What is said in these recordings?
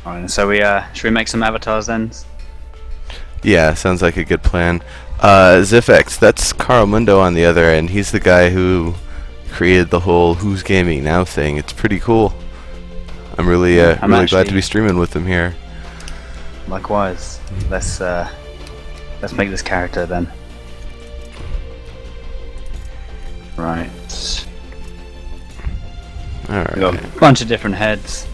Alright, so should we make some avatars then? Yeah, sounds like a good plan. Zifex, that's Carl Mundo on the other end. He's the guy who created the whole Who's Gaming Now thing. It's pretty cool. I'm really glad to be streaming with him here. Likewise. Let's make this character then. Right. Alright. We got a bunch of different heads.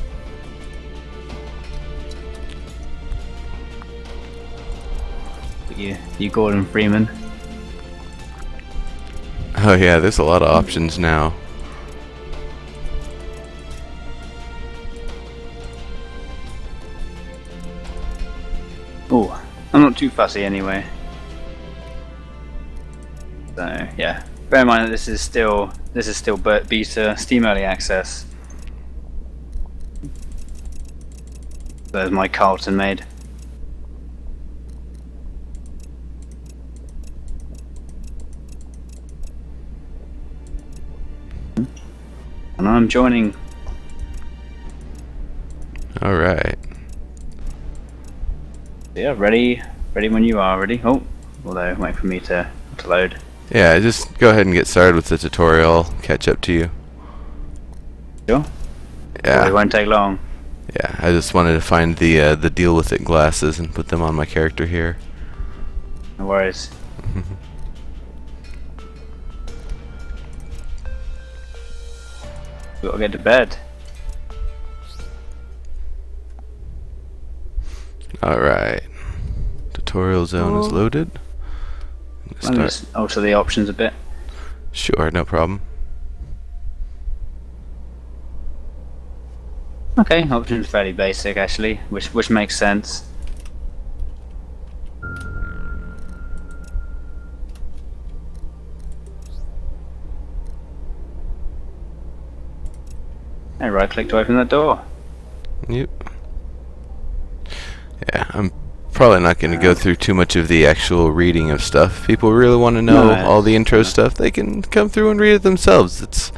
You Gordon Freeman. Oh yeah, there's a lot of options now. Oh, I'm not too fussy anyway. So yeah, bear in mind that this is still beta, Steam Early Access. There's my Carlton made. And I'm joining. Alright. Yeah, ready when you are ready. Oh, although wait for me to load. Yeah, just go ahead and get started with the tutorial. I'll catch up to you. Sure. Yeah. Well, it won't take long. Yeah, I just wanted to find the deal with it glasses and put them on my character here. No worries. We gotta get to bed. Alright. Tutorial zone is loaded. Let me just alter the options a bit. Sure, no problem. Okay, options fairly basic actually, which makes sense. I right click to open that door. Yep. Yeah, I'm probably not going to go through too much of the actual reading of stuff. If people really want to know all the intro stuff, they can come through and read it themselves. It's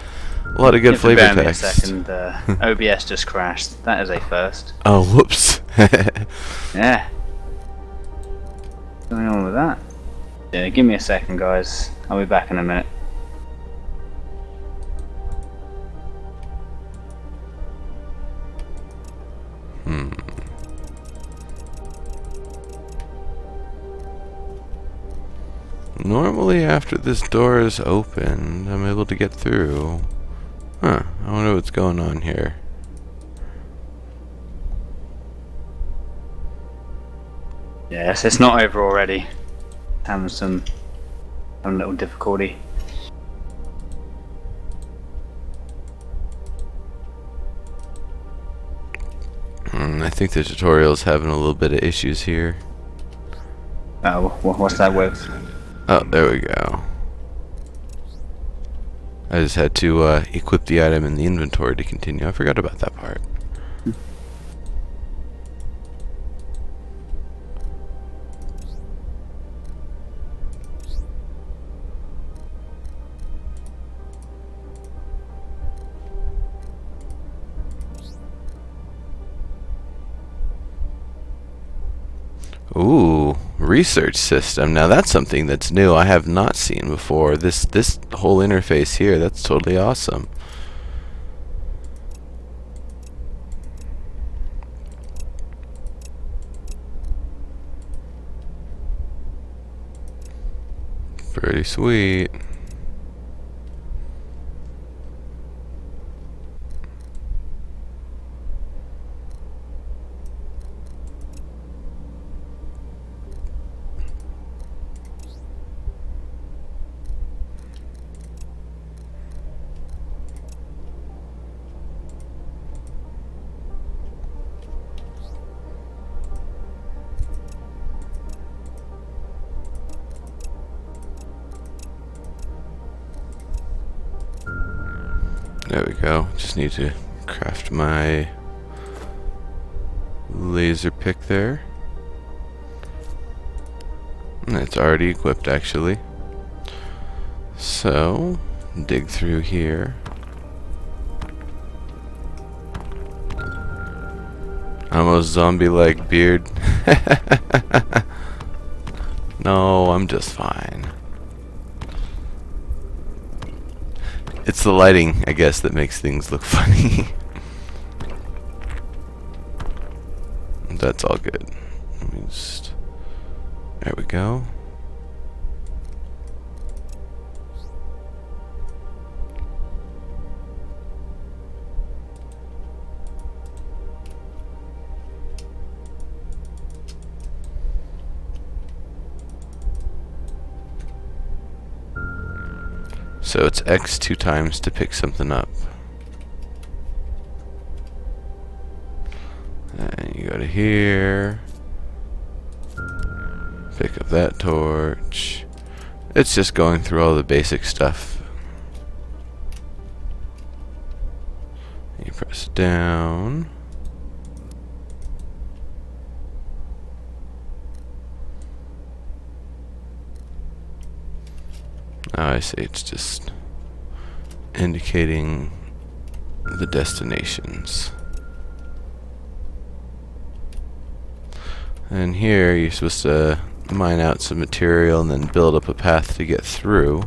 a lot of good flavor text. Bear me a second, OBS just crashed. That is a first. Oh, whoops. Yeah. What's going on with that? Yeah, give me a second, guys. I'll be back in a minute. Normally after this door is opened, I'm able to get through. Huh, I wonder what's going on here. Yes, it's not over already. Having a little difficulty. I think the tutorial's having a little bit of issues here. Oh, what's that with? Oh, there we go. I just had to equip the item in the inventory to continue. I forgot about that part. Ooh, research system. Now that's something that's new. I have not seen before. This whole interface here, that's totally awesome. Pretty sweet. There we go. Just need to craft my laser pick there. And it's already equipped actually. So, dig through here. Almost zombie-like beard. No, I'm just fine. It's the lighting, I guess, that makes things look funny. That's all good. Let me just... There we go. So it's X 2 times to pick something up. And you go to here. Pick up that torch. It's just going through all the basic stuff. You press down. Oh, I see. It's just indicating the destinations. And here you're supposed to mine out some material and then build up a path to get through.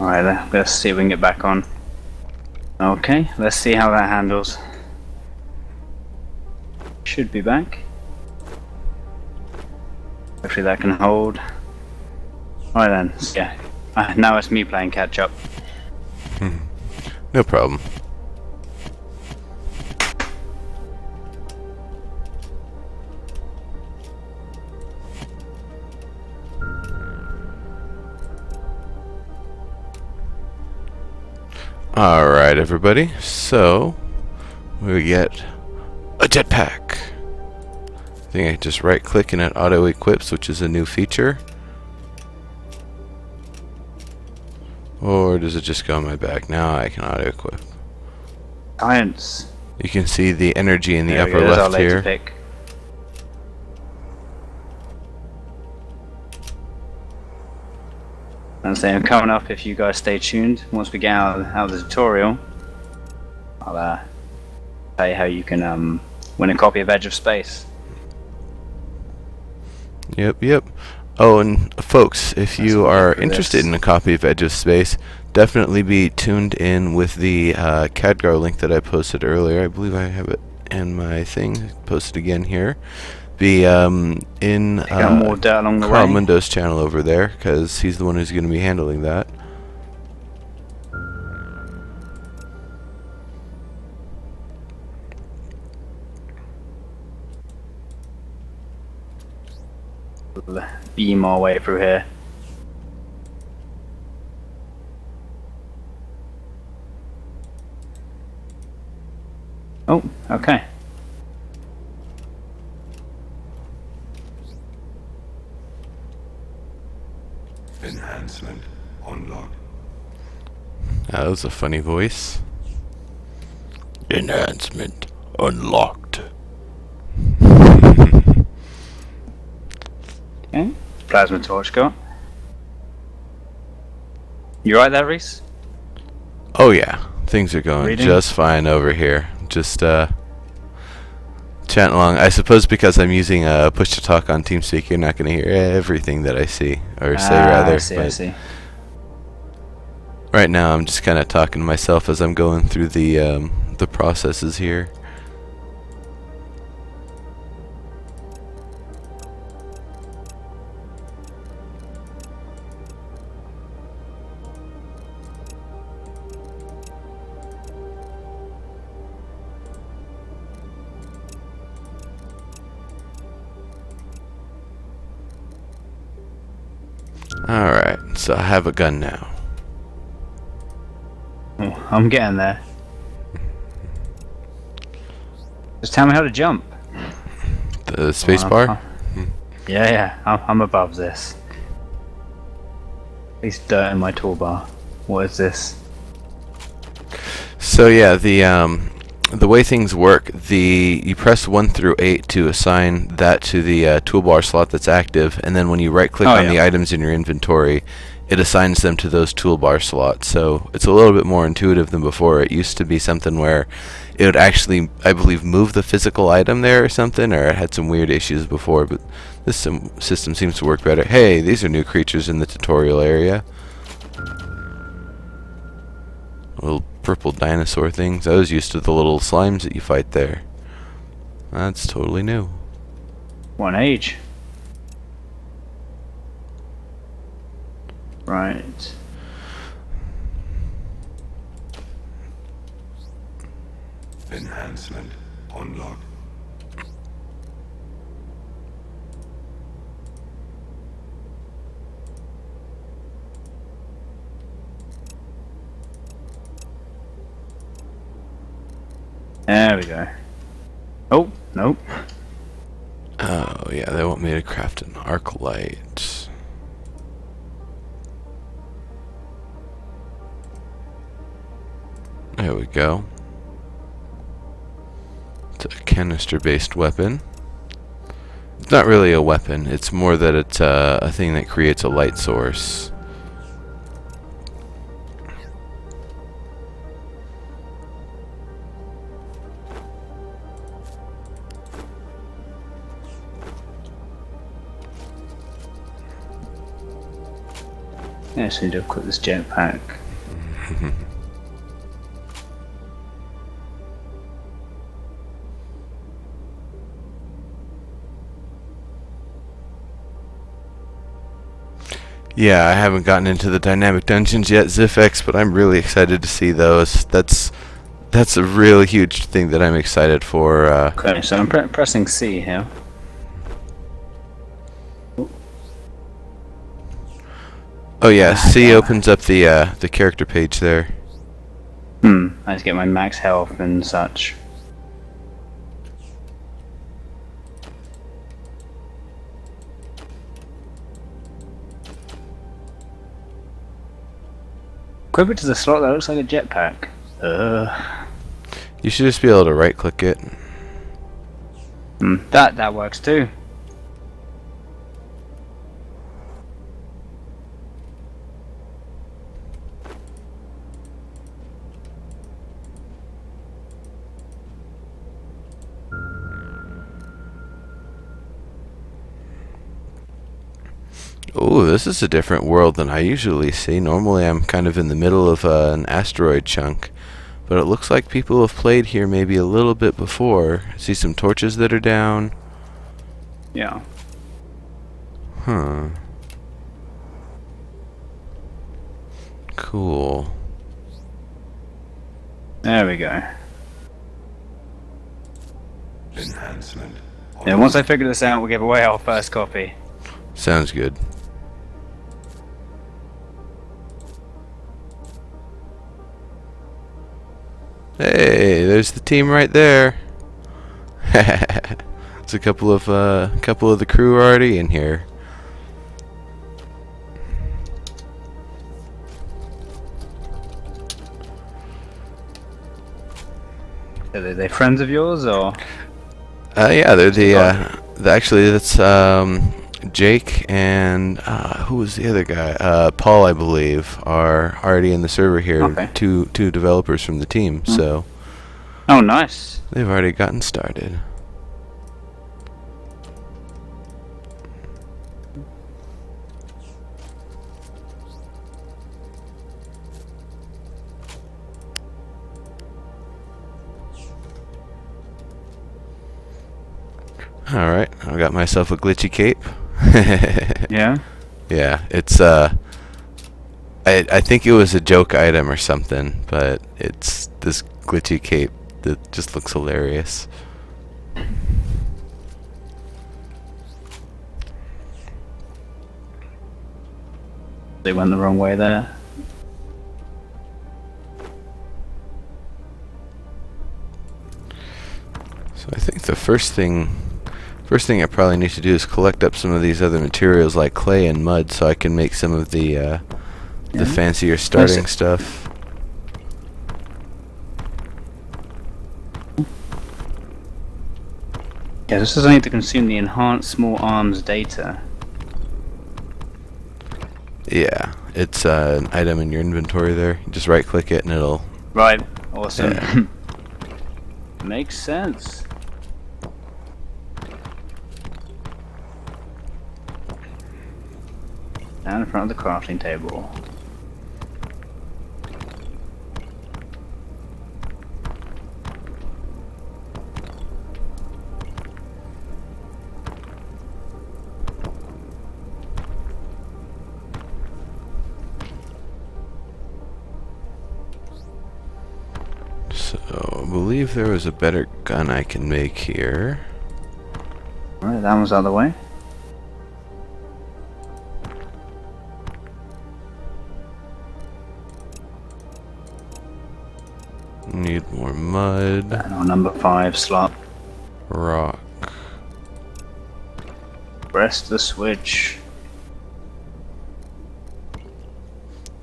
Alright, let's see if we can get back on. Okay, let's see how that handles. Should be back. Hopefully that can hold. Alright then, yeah. Now it's me playing catch up. No problem. Alright, everybody. So, we get a jetpack. I think I just right click and it auto equips, which is a new feature. Or does it just go on my back? Now I can auto equip. Science. You can see the energy in the There we upper go, there's our left laser here. pick. And so I'm coming up if you guys stay tuned. Once we get out of the tutorial, I'll tell you how you can win a copy of Edge of Space. Yep. Oh, and folks, if you what we are get for interested this. in a copy of Edge of Space, definitely be tuned in with the Khadgar link that I posted earlier. I believe I have it in my thing. Posted again here. Be in Got more dirt along the Carl way. Mundo's channel over there, because he's the one who's going to be handling that. Beam our way through here. Oh, okay. Enhancement unlocked. That was a funny voice. Enhancement unlocked. Okay. Plasma torch got. You right there, Reese? Oh yeah, things are going Reading? just fine over here. Just chatting along. I suppose because I'm using push to talk on TeamSpeak, you're not going to hear everything that I see or say rather. I see, I but see. right now, I'm just kind of talking to myself as I'm going through the processes here. Alright, so I have a gun now. Oh, I'm getting there. Just tell me how to jump. The space bar? Yeah, I'm above this. At least dirt in my toolbar. What is this? So yeah, the way things work, you press 1 through 8 to assign that to the toolbar slot that's active, and then when you right-click on the items in your inventory, it assigns them to those toolbar slots. So it's a little bit more intuitive than before. It used to be something where it would actually, I believe, move the physical item there or something, or it had some weird issues before, but this system seems to work better. Hey, these are new creatures in the tutorial area. Little purple dinosaur things. I was used to the little slimes that you fight there. That's totally new. One age. Right. Enhancement unlocked. There we go. Oh, nope. Oh, yeah, they want me to craft an arc light. There we go. It's a canister-based weapon. It's not really a weapon, it's more that it's a thing that creates a light source. Yeah, so need to equip this jetpack. Yeah, I haven't gotten into the dynamic dungeons yet, Zifex, but I'm really excited to see those. That's a really huge thing that I'm excited for. Okay, so I'm pressing C here. Oh yeah, C opens up the character page there. I have to get my max health and such. Equip it to the slot that looks like a jetpack. You should just be able to right click it. That works too. Oh, this is a different world than I usually see. Normally I'm kind of in the middle of an asteroid chunk. But it looks like people have played here maybe a little bit before. I see some torches that are down. Yeah. Huh. Cool. There we go. Enhancement. Yeah, once I figure this out, we'll give away our first copy. Sounds good. Hey, there's the team right there. There's a couple of the crew already in here. Are they friends of yours, or? Yeah, they're actually that's Jake and who was the other guy? Paul, I believe, are already in the server here. Okay. Two developers from the team, so Oh, nice. they've already gotten started. Alright, I got myself a glitchy cape. Yeah. Yeah, it's I think it was a joke item or something, but it's this glitchy cape that just looks hilarious. They went the wrong way there. So I think the first thing I probably need to do is collect up some of these other materials like clay and mud so I can make some of the fancier starting stuff. Yeah, this doesn't need to consume the enhanced small arms data. Yeah, it's an item in your inventory there. You just right click it and it'll... Right, awesome. Yeah. Makes sense. Down in front of the crafting table. So, I believe there was a better gun I can make here. Alright, that one's out of the way. Need more mud, And our number 5 slot. rock. Press the switch.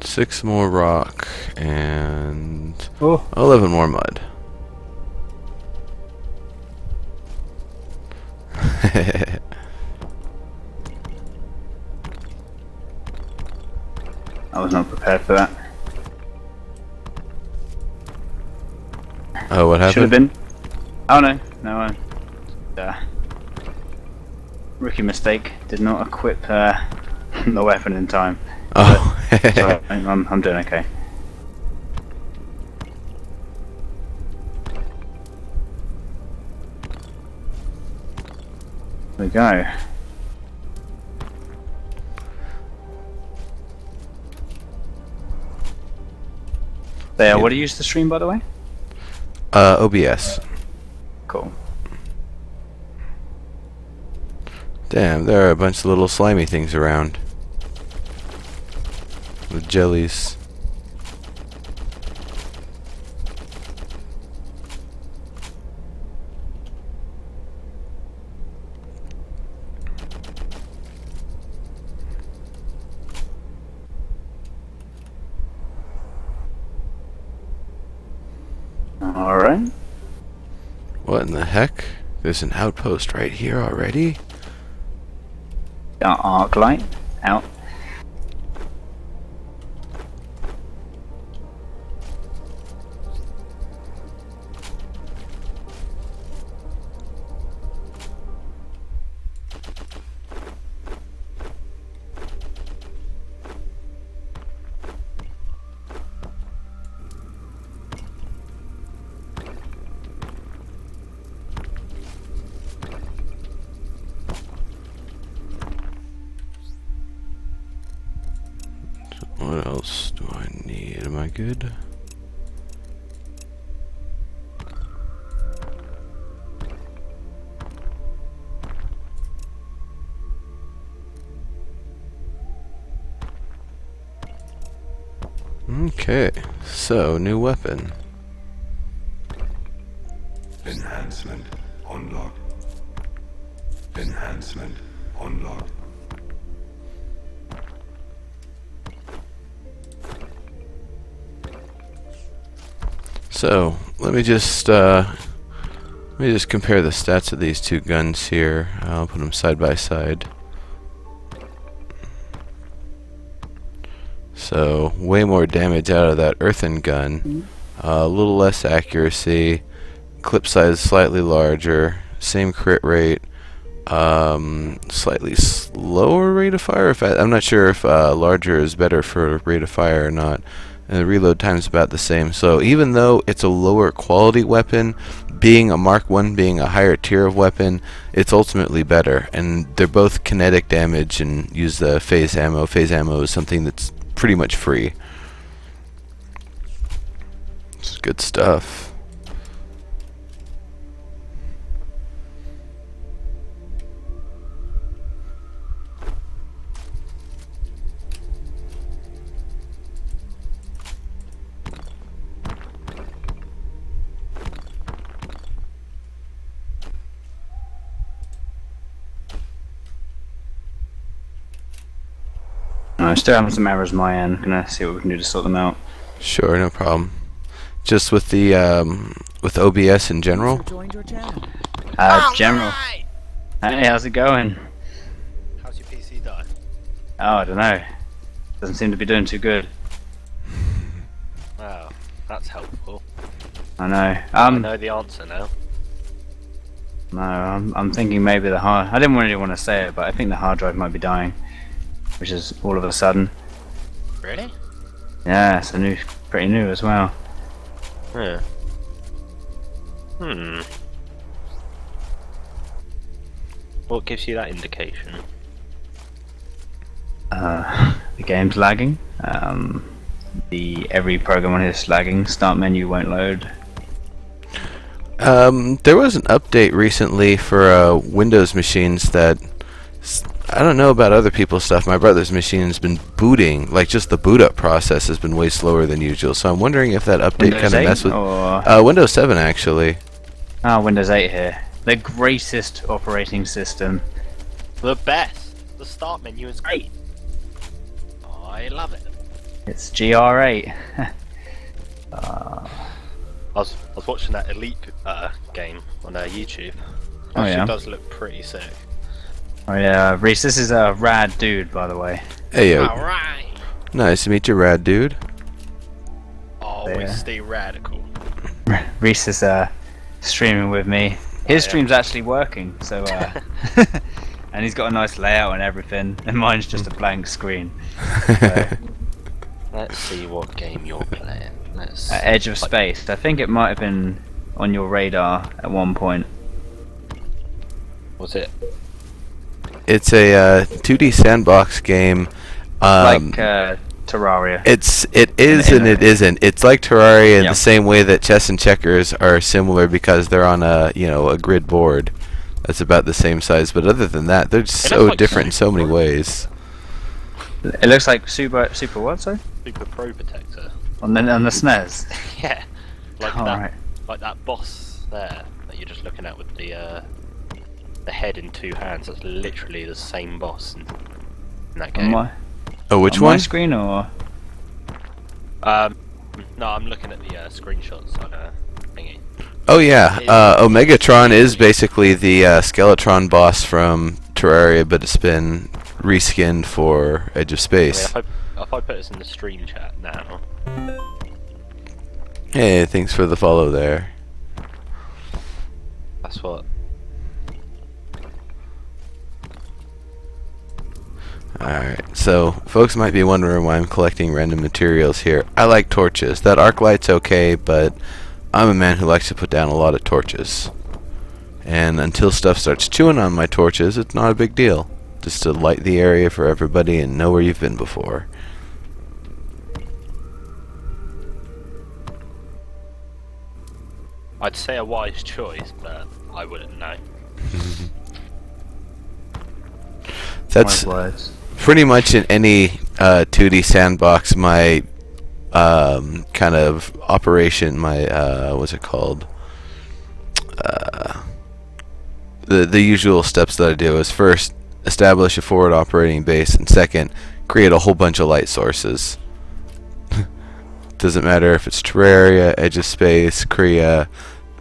6 more rock and Oh. 11 more mud. I was not prepared for that. Oh, what Should have happened? been. Oh no, no. Rookie mistake. Did not equip the weapon in time. Oh. So I'm doing okay. There we go. There. What do you use to stream, by the way? OBS. Cool. Damn, there are a bunch of little slimy things around. With jellies. All right. What in the heck? There's an outpost right here already? Arc light out. What else do I need? Am I good? Okay, so new weapon. Enhancement unlocked. Enhancement unlocked. So let me just compare the stats of these two guns here. I'll put them side by side. So way more damage out of that earthen gun. A little less accuracy. Clip size slightly larger. Same crit rate. Slightly slower rate of fire. I'm not sure if larger is better for rate of fire or not. And the reload time is about the same. So even though it's a lower quality weapon, being a Mark 1 being a higher tier of weapon, it's ultimately better. And they're both kinetic damage and use the phase ammo. Phase ammo is something that's pretty much free. It's good stuff. I still having some errors on my end. Gonna see what we can do to sort them out. Sure, no problem. Just with the with OBS in general. User joined your channel. General. Alright! Hey, how's it going? How's your PC die? Oh, I don't know. Doesn't seem to be doing too good. Wow, that's helpful. I know. I know the answer now. No, I'm thinking maybe the hard. I didn't really want to say it, but I think the hard drive might be dying, which is all of a sudden. Really? Yeah, it's pretty new as well. Yeah. What gives you that indication? The game's lagging. Every program on here is lagging. Start menu won't load. There was an update recently for Windows machines that I don't know about other people's stuff. My brother's machine has been booting, like just the boot up process has been way slower than usual. So I'm wondering if that update Windows kind of 8 messed with or Windows 7 actually. Windows 8 here. The greatest operating system. The best! The start menu is great! I love it. It's GR8. I was watching that Elite game on YouTube. Oh, Actually yeah? does look pretty sick. Oh yeah, Reese, this is a rad dude, by the way. Hey yo, Alright! nice to meet you, rad dude. Always Yeah. stay radical. Reese is streaming with me. His yeah. stream's actually working, so and he's got a nice layout and everything, and mine's just a blank screen. So, Let's see what game you're playing. Let's Edge of Space. I think it might have been on your radar at one point. Was it? It's a 2D sandbox game. Like Terraria. It is and it isn't. It's like Terraria in Yep. the same way that chess and checkers are similar because they're on a grid board that's about the same size. But other than that, they're just It so looks like different in so many Super. ways. It looks like Super what, sorry? Super Pro Protector. On the SNES. Yeah. Like All that. right. Like that boss there that you're just looking at with the head in two hands. That's literally the same boss in that On game. my, Oh, which on my one? screen or? No, I'm looking at the screenshots on thingy. Oh yeah, Omegatron is basically the Skeletron boss from Terraria, but it's been reskinned for Edge of Space. If I put this in the stream chat now. Hey, thanks for the follow there. That's what. Alright, so folks might be wondering why I'm collecting random materials here. I like torches. That arc light's okay, but I'm a man who likes to put down a lot of torches. And until stuff starts chewing on my torches, it's not a big deal. Just to light the area for everybody and know where you've been before. I'd say a wise choice, but I wouldn't know. That's Words. pretty much in any 2D sandbox, my kind of operation, my what's it called? The usual steps that I do is first establish a forward operating base, and second, create a whole bunch of light sources. Doesn't matter if it's Terraria, Edge of Space, Korea,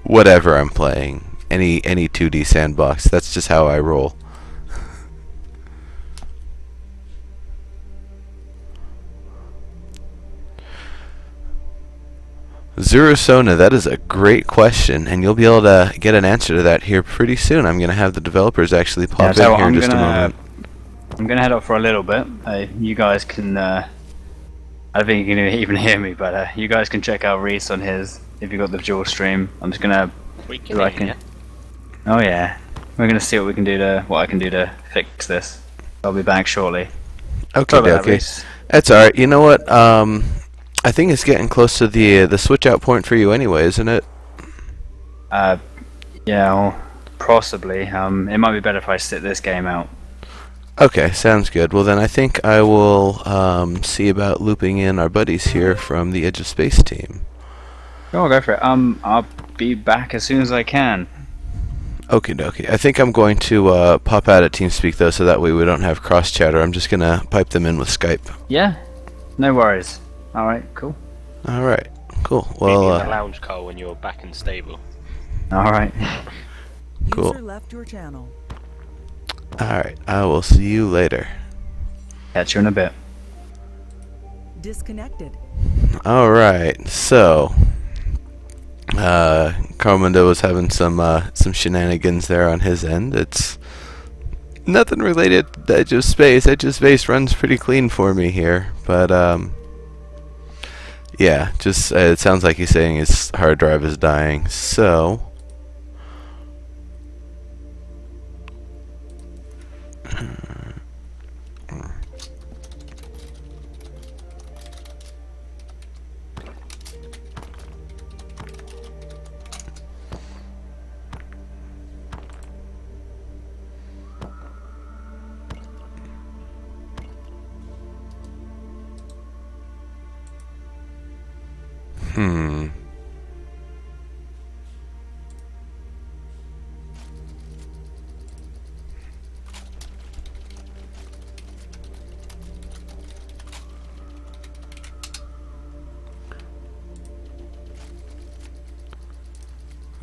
whatever I'm playing. Any 2D sandbox. That's just how I roll. Zerusona, that is a great question, and you'll be able to get an answer to that here pretty soon. I'm going to have the developers actually pop in here in just a moment. I'm gonna head off for a little bit. You guys can. I don't think you can even hear me, but you guys can check out Reese on his if you got the dual stream. I'm just gonna. We do can what I hear can. ya. Oh yeah, we're gonna see what we can do what I can do to fix this. I'll be back shortly. Okay, Sorry about that, okay. Reese. That's alright. You know what? I think it's getting close to the switch out point for you anyway, isn't it? Yeah, well, possibly. It might be better if I sit this game out. Okay, sounds good. Well then I think I will see about looping in our buddies here from the Edge of Space team. Go for it. I'll be back as soon as I can. Okie dokie. I think I'm going to pop out at TeamSpeak though, so that way we don't have cross chatter. I'm just gonna pipe them in with Skype. Yeah, no worries. All right, cool. Alright, cool. Meet me in the Well, lounge car when you're back and stable. All right. Cool. User left your channel. Alright, I will see you later. Catch you in a bit. Disconnected. Alright, so Carmundo was having some shenanigans there on his end. It's nothing related to Edge of Space. Edge of Space runs pretty clean for me here, but yeah, just it sounds like he's saying his hard drive is dying. So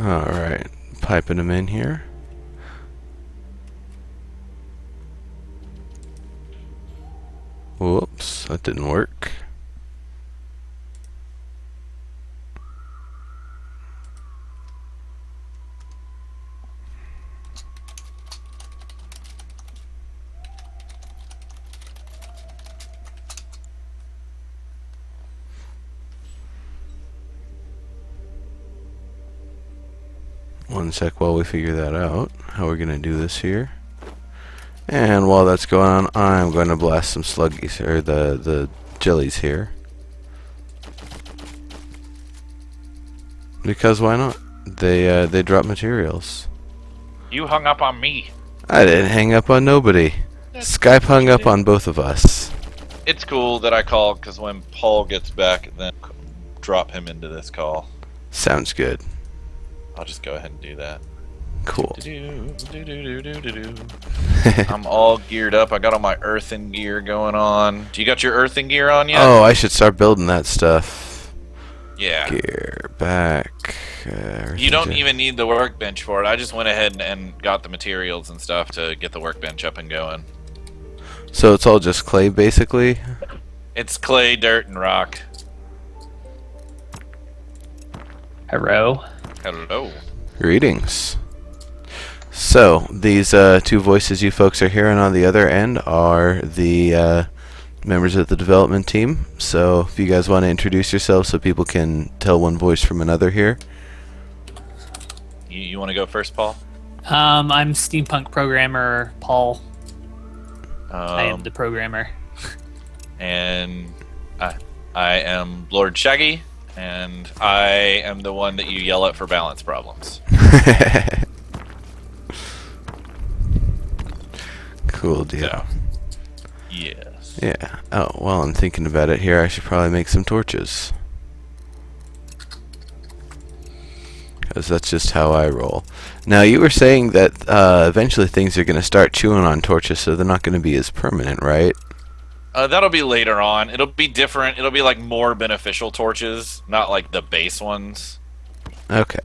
alright, piping him in here. Whoops, that didn't work. One sec while we figure that out, how we're gonna do this here. And while that's going on, I'm going to blast some sluggies, or the jellies here. Because why not? They drop materials. You hung up on me. I didn't hang up on nobody. Skype hung up on both of us. It's cool that I called, because when Paul gets back, then drop him into this call. Sounds good. I'll just go ahead and do that. Cool. I'm all geared up. I got all my earthen gear going on. Do you got your earthen gear on yet? Oh, I should start building that stuff. Yeah. Gear back. You don't even need the workbench for it. I just went ahead and got the materials and stuff to get the workbench up and going. So it's all just clay, basically? It's clay, dirt, and rock. Hello. Hello. Greetings. So, these two voices you folks are hearing on the other end are the members of the development team. So, if you guys want to introduce yourselves so people can tell one voice from another here. You want to go first, Paul? I'm steampunk programmer Paul. I am Um, the programmer. and I am Lord Shaggy, and I am the one that you yell at for balance problems. Cool deal. So, yes. Yeah. Oh, while I'm thinking about it here, I should probably make some torches. Because that's just how I roll. Now, you were saying that eventually things are going to start chewing on torches, so they're not going to be as permanent, right? That'll be later on. It'll be different. It'll be like more beneficial torches, not like the base ones. Okay.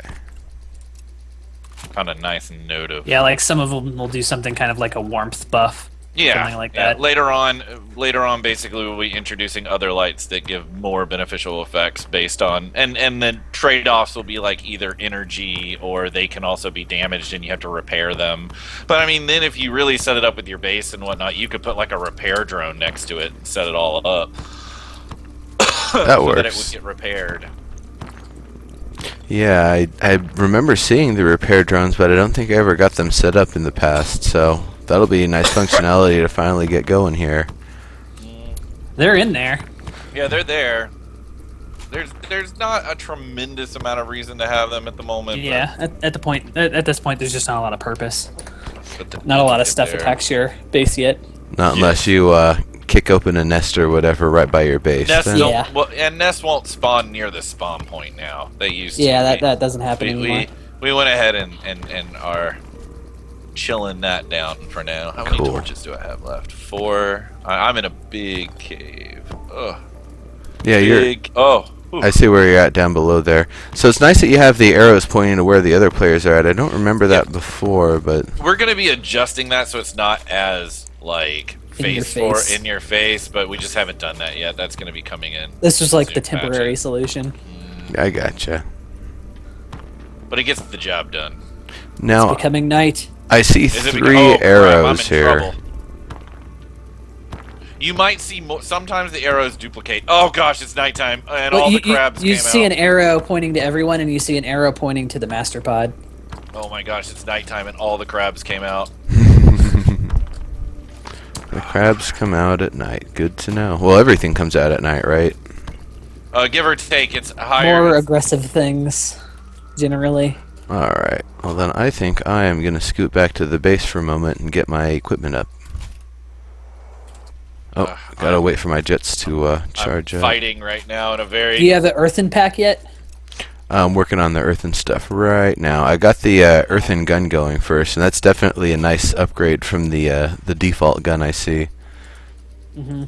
Kind of nice note of. Yeah, like some of them will do something kind of like a warmth buff. Yeah, something like yeah. that. Later on, basically, we'll be introducing other lights that give more beneficial effects based on, and then trade-offs will be like either energy or they can also be damaged and you have to repair them. But I mean, then if you really set it up with your base and whatnot, you could put like a repair drone next to it and set it all up. That so works. that it would get repaired. Yeah, I remember seeing the repair drones, but I don't think I ever got them set up in the past, so that'll be a nice functionality to finally get going here. They're in there. Yeah, they're there. There's not a tremendous amount of reason to have them at the moment. Yeah, at this point, there's just not a lot of purpose. but Not a lot of they're stuff there. attacks your base yet. Not unless you kick open a nest or whatever right by your base. Nests then- don't, Yeah. well, and nests won't spawn near the spawn point now. They used to. Yeah, that doesn't happen anymore. We went ahead and are chilling that down for now. How many Cool. torches do I have left? 4. I'm in a big cave. Ugh. Yeah, you're Big. Oh, I see where you're at down below there. So it's nice that you have the arrows pointing to where the other players are at. I don't remember that before, but We're gonna be adjusting that so it's not as like In your face face. in your face, but we just haven't done that yet. That's gonna be coming in. This was like the Soon, temporary patch it. solution. I gotcha. But it gets the job done. Now Becoming night. I see Is it 3 crap, I'm arrows in here. trouble. You might see more. Sometimes the arrows duplicate. Oh gosh, it's nighttime, and all the crabs you came see out. an arrow pointing to everyone, and you see an arrow pointing to the master pod. Oh my gosh, it's nighttime, and all the crabs came out. The crabs come out at night. Good to know. Well, everything comes out at night, right? Give or take, it's higher. More aggressive things, generally. Alright. Well, then I think I am going to scoot back to the base for a moment and get my equipment up. Oh, gotta wait for my jets to charge I'm up. fighting right now in a very. Do you have the earthen pack yet? I'm working on the earthen stuff right now. I got the earthen gun going first, and that's definitely a nice upgrade from the default gun I see. Mm-hmm.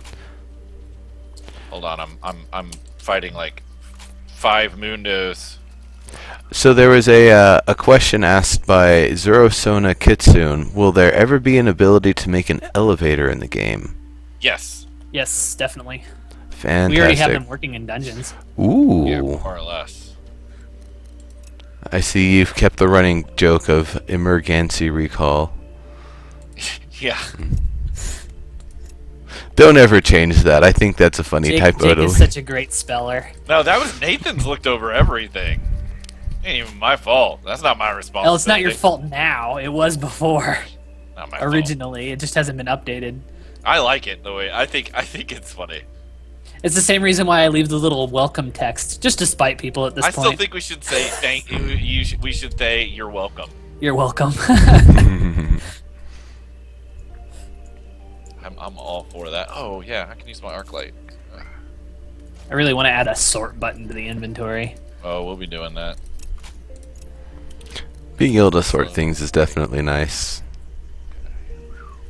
Hold on, I'm fighting like 5 Mundos. So there was a question asked by Zurosona Kitsune. Will there ever be an ability to make an elevator in the game? Yes. Yes, definitely. Fantastic. We already have them working in dungeons. Ooh. Yeah, more or less. I see you've kept the running joke of emergency recall. Yeah. Don't ever change that. I think that's a funny Jake, typo. Jake to- is such a great speller. No, that was Nathan's looked over everything. Ain't even my fault. That's not my responsibility. Well, it's not your fault now. It was before. Not my fault. Originally, it just hasn't been updated. I like it the way I think it's funny. It's the same reason why I leave the little welcome text, just to spite people at this I point. still think we should say thank you. We should say you're welcome. You're welcome. I'm all for that. Oh yeah, I can use my arc light. I really want to add a sort button to the inventory. Oh, we'll be doing that. Being able to sort things is definitely nice.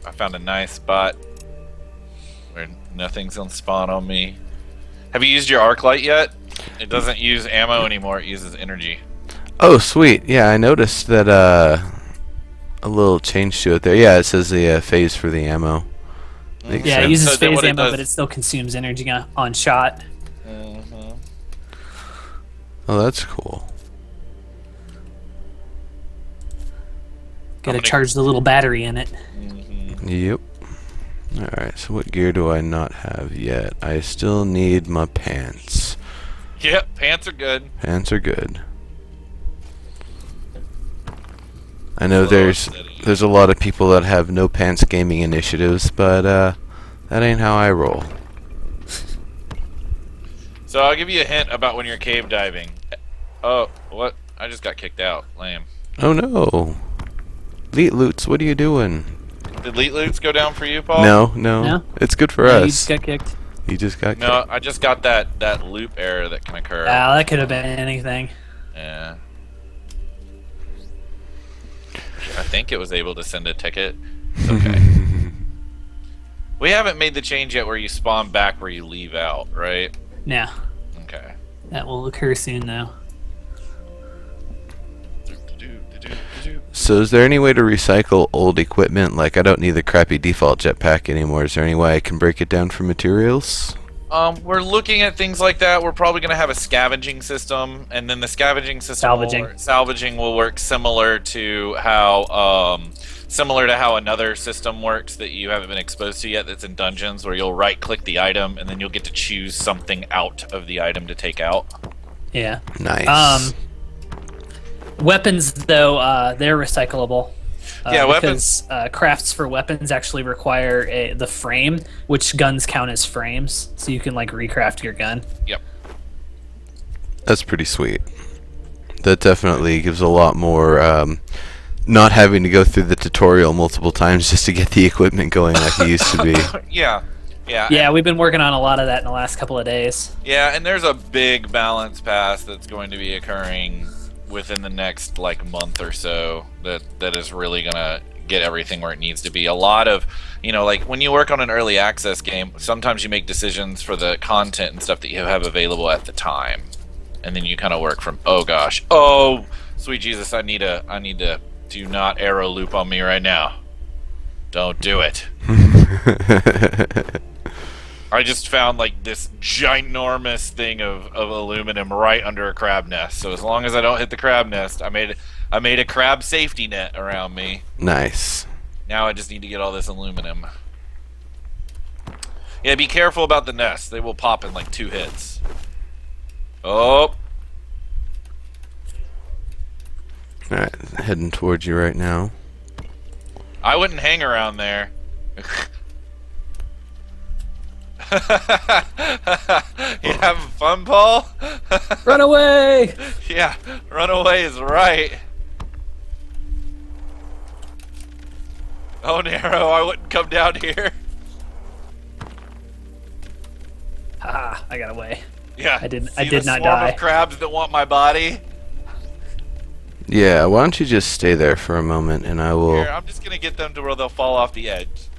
I found a nice spot where nothing's gonna spawn on me. Have you used your arc light yet? It doesn't use ammo anymore. It uses energy. Oh, sweet. Yeah, I noticed that a little change to it there. Yeah, it says the phase for the ammo. Makes Yeah, it sense. uses So then phase what it ammo, does- but it still consumes energy on shot. Oh, that's cool. Gotta gonna- charge the little battery in it. Yep. Alright, so what gear do I not have yet? I still need my pants. Yep, pants are good. Pants are good. I know Slow and there's steady. a lot of people that have no pants gaming initiatives, but that ain't how I roll. So I'll give you a hint about when you're cave diving. Oh, what? I just got kicked out. Lame. Oh no. Elite Loots, what are you doing? Did elite loots go down for you, Paul? No. No? It's good for Yeah, you us. just got kicked. You just got No, kicked. I just got that loop error that can occur. Ah, that could have been anything. Yeah. I think it was able to send a ticket. It's okay. We haven't made the change yet where you spawn back where you leave out, right? No, Okay. that will occur soon, though. So is there any way to recycle old equipment? Like, I don't need the crappy default jetpack anymore. Is there any way I can break it down for materials? We're looking at things like that. We're probably going to have a scavenging system, and then the scavenging system salvaging will work similar to how another system works that you haven't been exposed to yet. That's in dungeons, where you'll right-click the item, and then you'll get to choose something out of the item to take out. Yeah. Nice. Weapons, though, they're recyclable. Yeah, weapons- Because crafts for weapons actually require the frame, which guns count as frames, so you can like recraft your gun. Yep. That's pretty sweet. That definitely gives a lot more, not having to go through the tutorial multiple times just to get the equipment going like it used to be. Yeah. Yeah, we've been working on a lot of that in the last couple of days. Yeah, and there's a big balance pass that's going to be occurring within the next like month or so that is really gonna get everything where it needs to be. A lot of, like when you work on an early access game, sometimes you make decisions for the content and stuff that you have available at the time, and then you kind of work from, oh gosh, oh sweet Jesus, I need to do not arrow loop on me right now. Don't do it. I just found like this ginormous thing of aluminum right under a crab nest. So as long as I don't hit the crab nest, I made a crab safety net around me. Nice. Now I just need to get all this aluminum. Yeah, be careful about the nest. They will pop in like 2 hits. Oh. Alright, heading towards you right now. I wouldn't hang around there. You having fun, Paul? Run away! Yeah, run away is right. Oh, Nero, I wouldn't come down here. Haha, I got away. Yeah, I did see the not swarm die. of crabs that want my body? Yeah, why don't you just stay there for a moment and I will... Here, I'm just gonna get them to where they'll fall off the edge.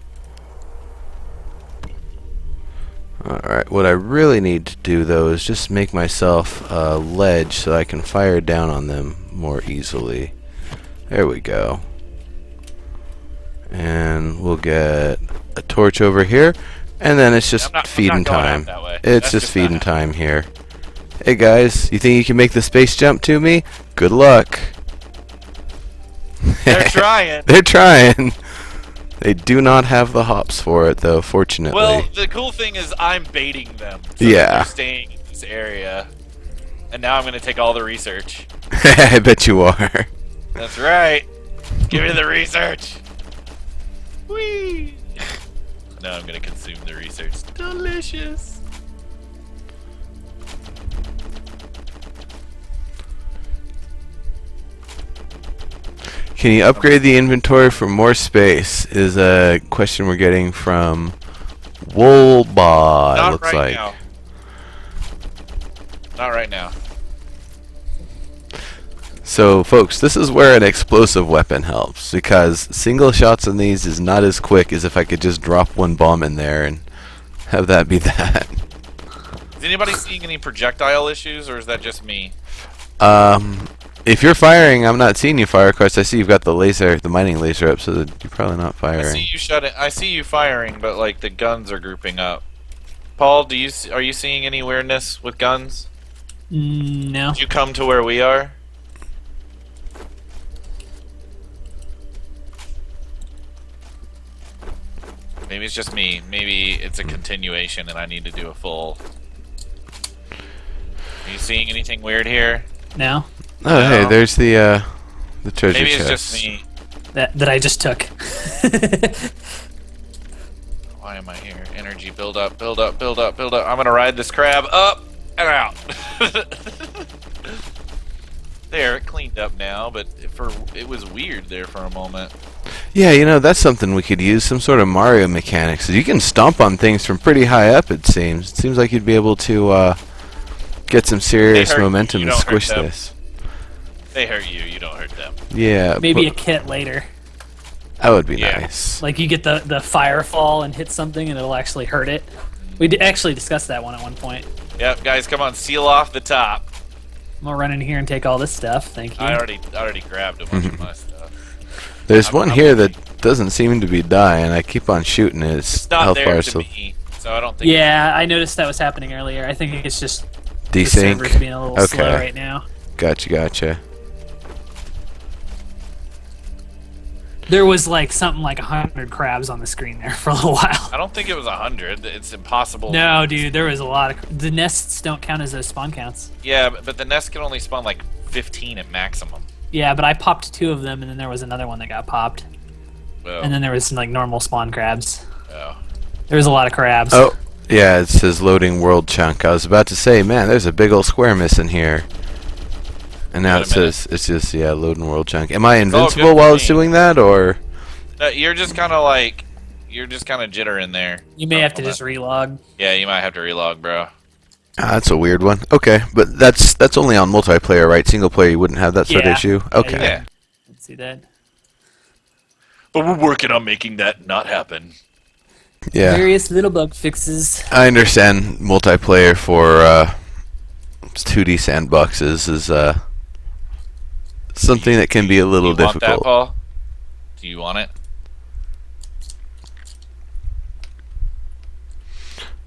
Alright, what I really need to do though is just make myself a ledge so I can fire down on them more easily. There we go. And we'll get a torch over here, and then it's just I'm not feeding going out time. that way. It's That's just just feeding not time here. Hey guys, you think you can make the space jump to me? Good luck. They're trying. They're trying. They do not have the hops for it though, fortunately. Well, the cool thing is I'm baiting them. So Yeah. that they're staying in this area. And now I'm gonna take all the research. I bet you are. That's right. Give me the research. Whee! Now I'm gonna consume the research. Delicious. Can you upgrade the inventory for more space? Is a question we're getting from Wolba, it Not looks right like. now. Not right now. So, folks, this is where an explosive weapon helps, because single shots on these is not as quick as if I could just drop one bomb in there and have that be that. Is anybody seeing any projectile issues, or is that just me? If you're firing, I'm not seeing you fire. Of course, I see you've got the laser, the mining laser up, so that you're probably not I firing. see you shut it. I see you firing, but like the guns are grouping up. Paul, are you seeing any weirdness with guns? No. Did you come to where we are? Maybe it's just me. Maybe it's a continuation and I need to do a full... Are you seeing anything weird here? No. Oh, hey, No. there's the treasure Maybe it's chest. just me. That I just took. Why am I here? Energy, build up, build up, build up, build up. I'm gonna ride this crab up and out. There, it cleaned up now, but it was weird there for a moment. Yeah, you know, that's something we could use, some sort of Mario mechanics. You can stomp on things from pretty high up, it seems. It seems like you'd be able to get some serious hurt you, momentum you and don't squish hurt them. this. They hurt you, you don't hurt them. Yeah, Maybe a but kit later. that would be Yeah. nice. Like you get the fire fall and hit something and it'll actually hurt it. We actually discussed that one at one point. Yep, guys, come on, seal off the top. I'm gonna run in here and take all this stuff. Thank you. I already grabbed a bunch of my stuff. There's I'm- one I'm here with that doesn't seem to be dying. I keep on shooting it. It's not health there bar to still me, so I don't think. Yeah, I noticed that was happening earlier. I think it's just the desync. server's being a little slow Okay. right now. Gotcha. There was like something like 100 crabs on the screen there for a little while. I don't think it was 100. It's impossible. No, dude, there was a lot of. The nests don't count as those spawn counts. Yeah, but the nest can only spawn like 15 at maximum. Yeah, but I popped 2 of them, and then there was another one that got popped, Oh, and then there was some like normal spawn crabs. oh. There was a lot of crabs. Oh, yeah, it says loading world chunk. I was about to say, man, there's a big old square missing here. And now Wait it a minute. says, it's just, yeah, loading world chunk. Am I all invincible good while for it's me. doing that, or? No, you're just kind of like, you're just kind of jittering there. You may have to Hold just on. relog. Yeah, you might have to relog, bro. Ah, that's a weird one. Okay, but that's only on multiplayer, right? Single player, you wouldn't have that sort of Yeah. issue? Yeah, Okay. Yeah. Let's see that. But we're working on making that not happen. Yeah, Various little bug fixes. I understand multiplayer for 2D sandboxes is something that can be a little Do you want that, difficult. Paul? Do you want it?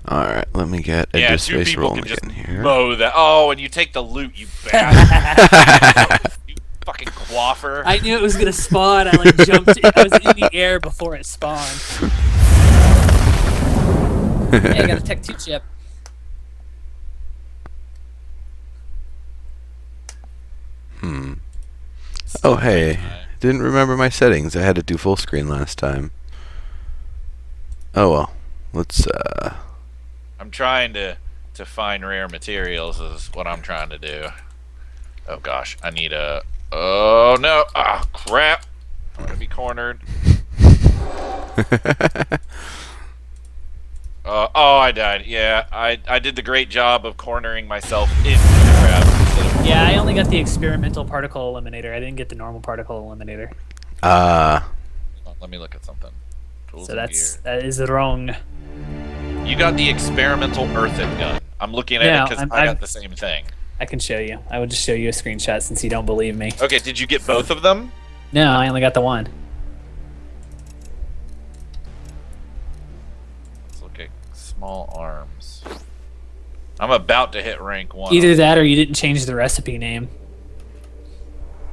Alright, let me get Yeah, Edge 2 Space people rolling can just again here. mow that. Oh, and you take the loot, you bastard. You fucking quaffer. I knew it was gonna spawn. I like jumped. I was in the air before it spawned. Hey, I got a Tech 2 chip. Oh hey, didn't remember my settings. I had to do full screen last time. Oh well, let's I'm trying to find rare materials is what I'm trying to do. Oh gosh, I need a... Oh no! Ah, crap! I'm gonna be cornered. Oh, I died. Yeah, I did the great job of cornering myself into the crab. instead of- Yeah, I only got the experimental particle eliminator. I didn't get the normal particle eliminator. Let me look at something. Tools So and that is wrong. gear. You got the experimental earthen gun. I'm looking at Yeah, it because I got the same thing. I can show you. I will just show you a screenshot since you don't believe me. Okay, did you get both of them? No, I only got the one. Let's look at small arms. I'm about to hit rank 1. Either that or you didn't change the recipe name.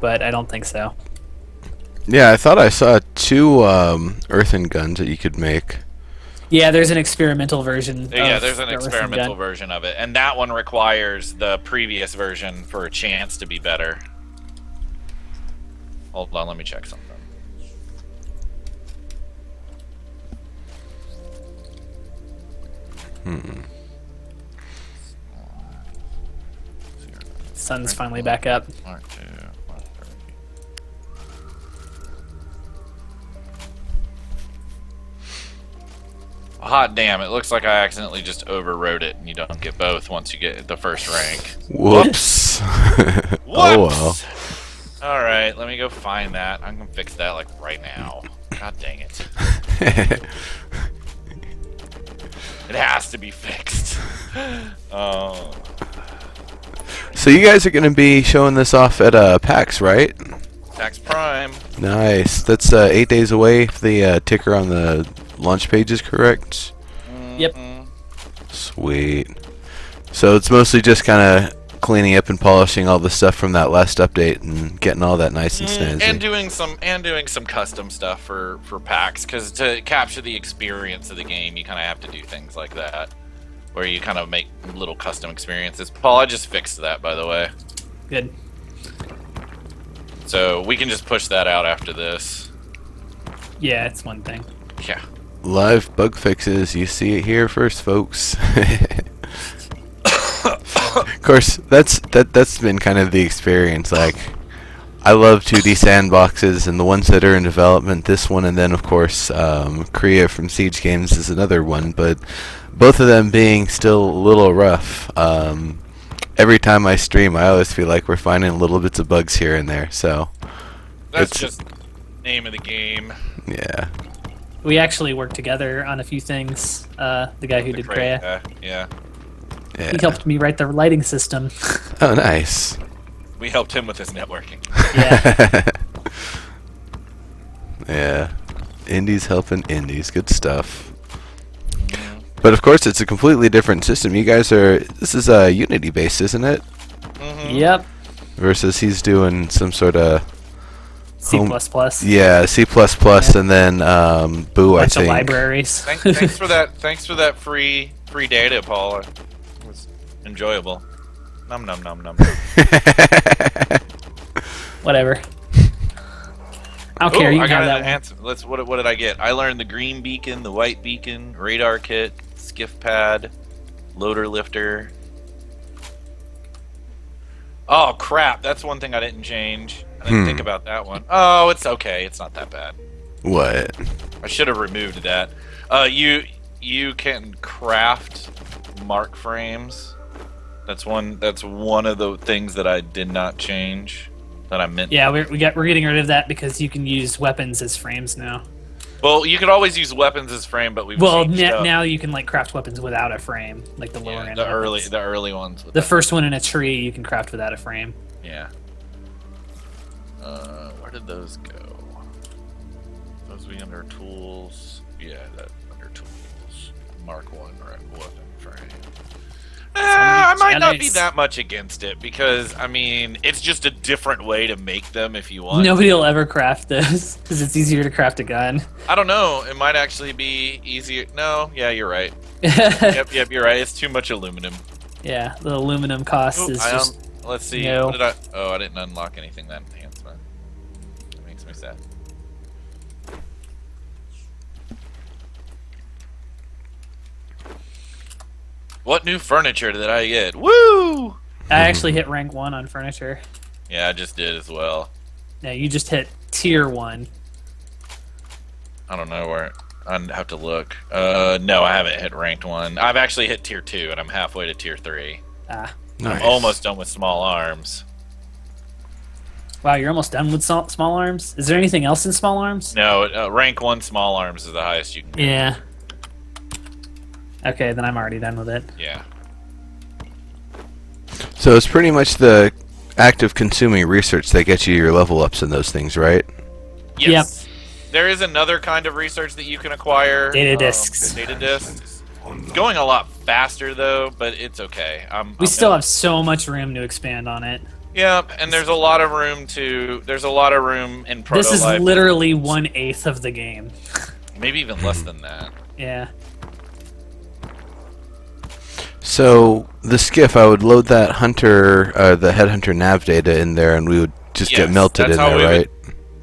But I don't think so. yeah, I thought I saw 2 earthen guns that you could make. Yeah, there's an experimental version. Yeah, of there's an the Earthen experimental gun. version of it, and that one requires the previous version for a chance to be better. Hold on, let me check something. Sun's finally back up. Mark 2, Mark 3. Hot damn, it looks like I accidentally just overwrote it and you don't get both once you get the first rank. Whoops. Oh well. Whoops! Alright, let me go find that. I'm gonna fix that like right now. God dang it. It has to be fixed. Oh. So you guys are going to be showing this off at PAX, right? Tax Prime. Nice. That's 8 days away if the ticker on the launch page is correct. Yep. Sweet. So it's mostly just kind of cleaning up and polishing all the stuff from that last update and getting all that nice and snazzy. And doing some custom stuff for packs, because to capture the experience of the game, you kind of have to do things like that, where you kind of make little custom experiences. Paul, I just fixed that, by the way, Good. so we can just push that out after this. Yeah, it's one thing. Yeah. Live bug fixes. You see it here first, folks. Of course, that's been kind of the experience. Like, I love 2D sandboxes, and the ones that are in development, this one, and then of course, Korea from Siege Games is another one. But both of them being still a little rough. Every time I stream, I always feel like we're finding little bits of bugs here and there. So, That's It's- just name of the game. yeah. We actually worked together on a few things. The guy who The did Cray- Kreia. yeah. Yeah. He helped me write the lighting system. Oh, nice. We helped him with his networking. Yeah. Yeah. Indies helping indies. Good stuff. But of course, it's a completely different system. You guys are... This is Unity based, isn't it? Yep. Versus he's doing some sort of... C++. Yeah, C++ and then Boo, I Bunch of think. libraries. Thanks for that. Thanks for that free data, Paul. It was enjoyable. Num num num num. Whatever. I don't care. You I can got have that an one. answer. What did I get? I learned the green beacon, the white beacon, radar kit, skiff pad, loader lifter. Oh crap! That's one thing I didn't change. I didn't think about that one. Oh, it's okay. It's not that bad. What? I should have removed that. You can craft mark frames. That's one of the things that I did not change. that I meant. Yeah, we're getting rid of that because you can use weapons as frames now. Well, you could always use weapons as frame, but we've Well, changed up. now you can like craft weapons without a frame, like the lower Yeah, end. the weapons. early ones. With The that. first one in a tree you can craft without a frame. Yeah. Where did those go? Those be under tools. Yeah, that under tools. Mark 1 weapon frame. I might not be that much against it because I mean it's just a different way to make them if you want. Nobody will ever craft this because it's easier to craft a gun. I don't know. It might actually be easier. No, yeah, you're right. Yep, you're right. It's too much aluminum. Yeah, the aluminum cost Oop, is just. let's see. No. What did I? Oh, I didn't unlock anything that enhancement. That makes me sad. What new furniture did I get? Woo! I actually hit rank 1 on furniture. Yeah, I just did as well. Yeah, you just hit tier 1. I don't know where. I'd have to look. No, I haven't hit ranked 1. I've actually hit tier 2, and I'm halfway to tier 3. Ah. Nice. I'm almost done with small arms. Wow, you're almost done with small arms? Is there anything else in small arms? No, rank 1 small arms is the highest you can get. Yeah. Okay, then I'm already done with it. Yeah. So it's pretty much the act of consuming research that gets you your level ups and those things, right? Yes. There is another kind of research that you can acquire. Data discs. Data discs. It's going a lot faster though, but it's okay. We still have so much room to expand on it. Yeah, and there's a lot of room to. There's a lot of room in Proto This is Life. literally 1/8 of the game. Maybe even less than that. Yeah. So the skiff, I would load that hunter, the headhunter nav data in there, and we would just Yes, get melted that's in how there, we would- right?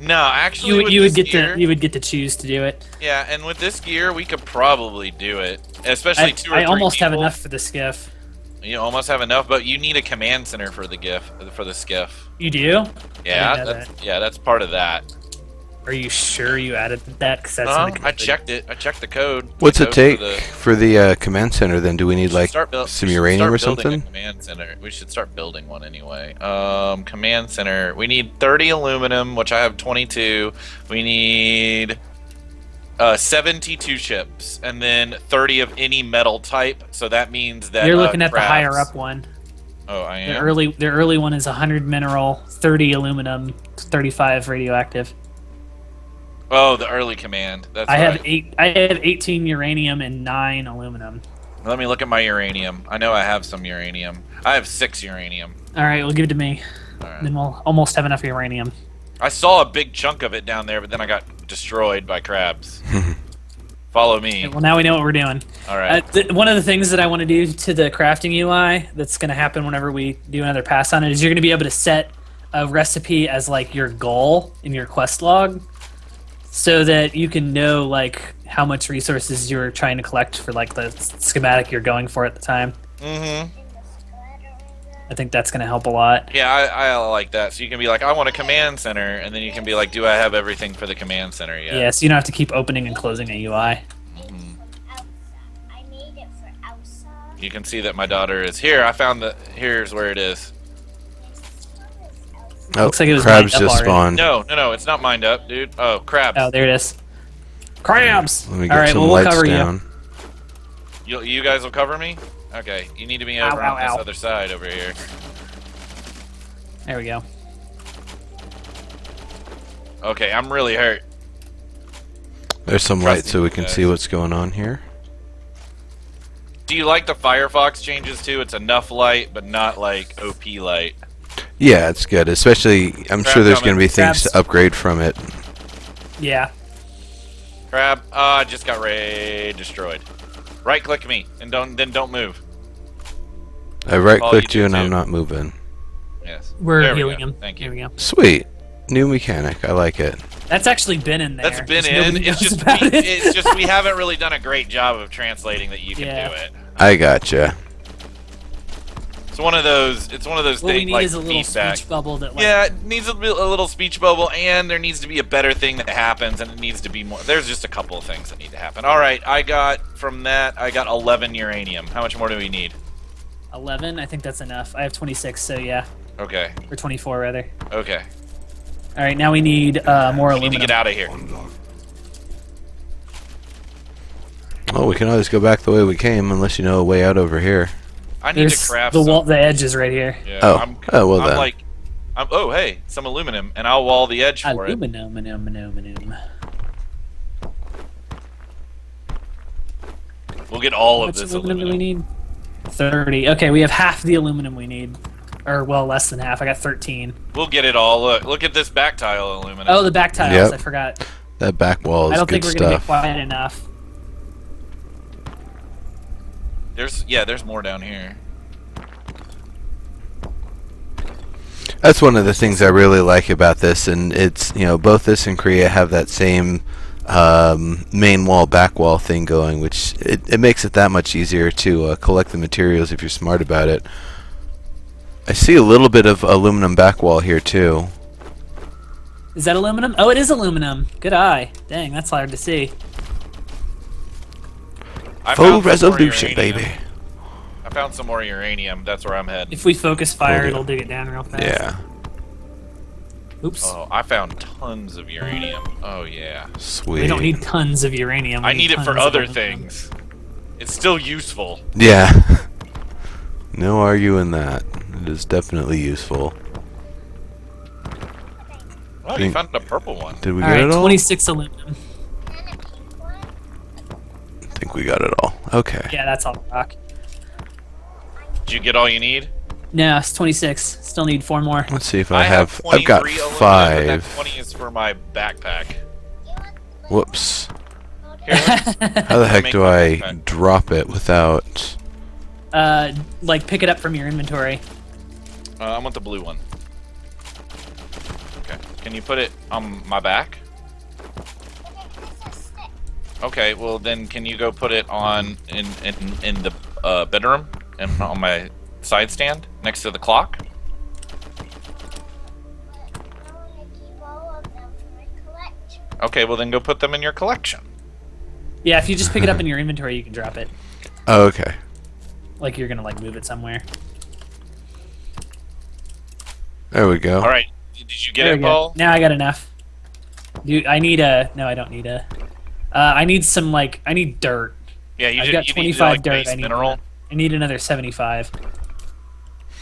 No, actually, You would this get gear, you would get to choose to do it. Yeah, and with this gear, we could probably do it, especially two or I three almost have people. enough for the skiff. You almost have enough, but you need a command center for the skiff. You do? Yeah, know that's part of that. Are you sure you added that? Cause that's in the I code. checked it. I checked the code. What's The it code take for the- for the command center? Then do we need like Start build- some we should uranium or start building a something? Command center. We should start building one anyway. Command center. We need 30 aluminum, which I have 22. We need 72 ships, and then 30 of any metal type. So that means that You're looking at the crabs- higher up one. Oh, I The am. early one is 100 mineral, 30 aluminum, 35 radioactive. Oh, the early command. That's I have right. I have 18 uranium and 9 aluminum. Let me look at my uranium. I know I have some uranium. I have 6 uranium. All right, well give it to me. All right. Then we'll almost have enough uranium. I saw a big chunk of it down there, but then I got destroyed by crabs. Follow me. Well, now we know what we're doing. All right. One of the things that I want to do to the crafting UI that's going to happen whenever we do another pass on it is you're going to be able to set a recipe as like your goal in your quest log, so that you can know like how much resources you're trying to collect for like the schematic you're going for at the time. Mm-hmm. I think that's going to help a lot. Yeah, I like that. So you can be like, I want a command center, and then you can be like, do I have everything for the command center yet? Yeah, so you don't have to keep opening and closing a UI. I made it for Elsa. You can see that my daughter is here. I found the. Here's where it is. Oh, Looks like it was crabs lined up just already. spawned. No, it's not mined up, dude. Oh, crabs. Oh, there it is. Crabs! Let me All get right, some well, we'll lights cover down. You guys will cover me? Okay, you need to be over Ow, on ow, this ow. other side over here. you. There we go. Okay, I'm really hurt. There's some Trust light so me, we can guys. see what's going on here. Do you like the Firefox changes too? It's enough light, but not like OP light. Yeah, it's good. Especially, I'm Crab sure there's coming. going to be things Crabs. to upgrade from it. Yeah. Crab, I just got destroyed. Right click me and don't move. I right-clicked you you do and I'm too. not moving. Yes. We're There we healing go. him. Thank Here you. we go. Sweet. New mechanic. I like it. That's actually been in there. That's been just in. nobody It's knows just about it. it's just we haven't really done a great job of translating that you can Yeah. do it. I gotcha. It's one of those. It's one of those What we things need like is a little feedback. speech bubble that like Yeah, it needs a little speech bubble, and there needs to be a better thing that happens, and it needs to be more. There's just a couple of things that need to happen. All right, I got 11 uranium. How much more do we need? 11. I think that's enough. I have 26, so yeah. Okay. Or 24 rather. Okay. All right, now we need more We aluminum. need to get out of here. Unlocked. Oh, we can always go back the way we came, unless you know a way out over here. I need There's to craft the some. wall, the edges right here. Yeah, Oh. I'm, Oh, well I'm then. like, oh hey, some aluminum, and I'll wall the edge for it. Aluminum. We'll get all How of much this aluminum do we aluminum. need? 30. Okay, we have half the aluminum we need. Or, well, less than half. I got 13. We'll get it all. Look at this back tile aluminum. Oh, the back tiles. Yep. I forgot. That back wall is I don't good think we're going to get stuff. quite enough. There's more down here. That's one of the things I really like about this, and it's, you know, both this and Korea have that same main wall, back wall thing going, which it makes it that much easier to collect the materials if you're smart about it. I see a little bit of aluminum back wall here too. Is that aluminum? Oh, it is aluminum. Good eye. Dang, that's hard to see. I Full found some more resolution, uranium. baby. I found some more uranium. That's where I'm heading. If we focus fire, Okay. it'll dig it down real fast. Yeah, Oops. Oh, I found tons of uranium. Oh yeah. sweet. We don't need tons of uranium. We I need it for tons of other aluminum. things. It's still useful. Yeah. No arguing that. It is definitely useful. Oh, you Think- found a purple one. Did we All get right, it all? 26 aluminum. I think we got it all. Okay. Yeah, that's all rock. Did you get all you need? No, it's 26. Still need 4 more. Let's see if I have I've got 23 aluminum, but that 5. 20 is for my backpack. Whoops. Here, How the heck Make do my I backpack. drop it without... Like pick it up from your inventory. I want the blue one. Okay. Can you put it on my back? Okay. Well, then can you go put it on in the bedroom and on my side stand next to the clock? Okay. Well, then go put them in your collection. Yeah, if you just pick it up in your inventory, you can drop it. Oh, okay. Like you're gonna like move it somewhere. There we go. All right. Did you get There it, we go. Paul? Now I got enough. Dude, I need a. No, I don't need a. I need some like. I need dirt. Yeah, you I've did. got You 25 need, like, dirt. base I need mineral. I need another 75.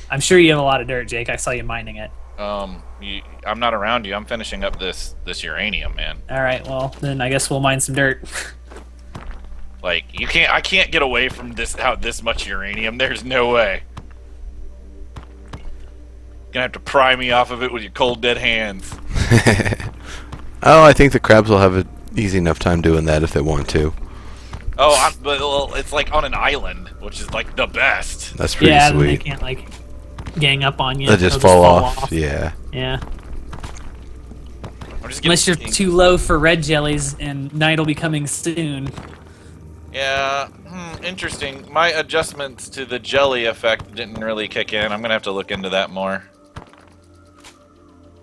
I'm sure you have a lot of dirt, Jake. I saw you mining it. I'm not around you. I'm finishing up this uranium, man. All right. Well, then I guess we'll mine some dirt. Like I can't get away from this much uranium. There's no way. Gonna have to pry me off of it with your cold dead hands. Oh, I think the crabs will have an easy enough time doing that if they want to. Oh, but well, it's like on an island, which is like the best. That's pretty Yeah, then they sweet. can't like gang up on you. They'll just They'll fall off. Yeah. Yeah. I'm just Unless you're getting- too low for red jellies, and night will be coming soon. Yeah, interesting. My adjustments to the jelly effect didn't really kick in. I'm gonna have to look into that more.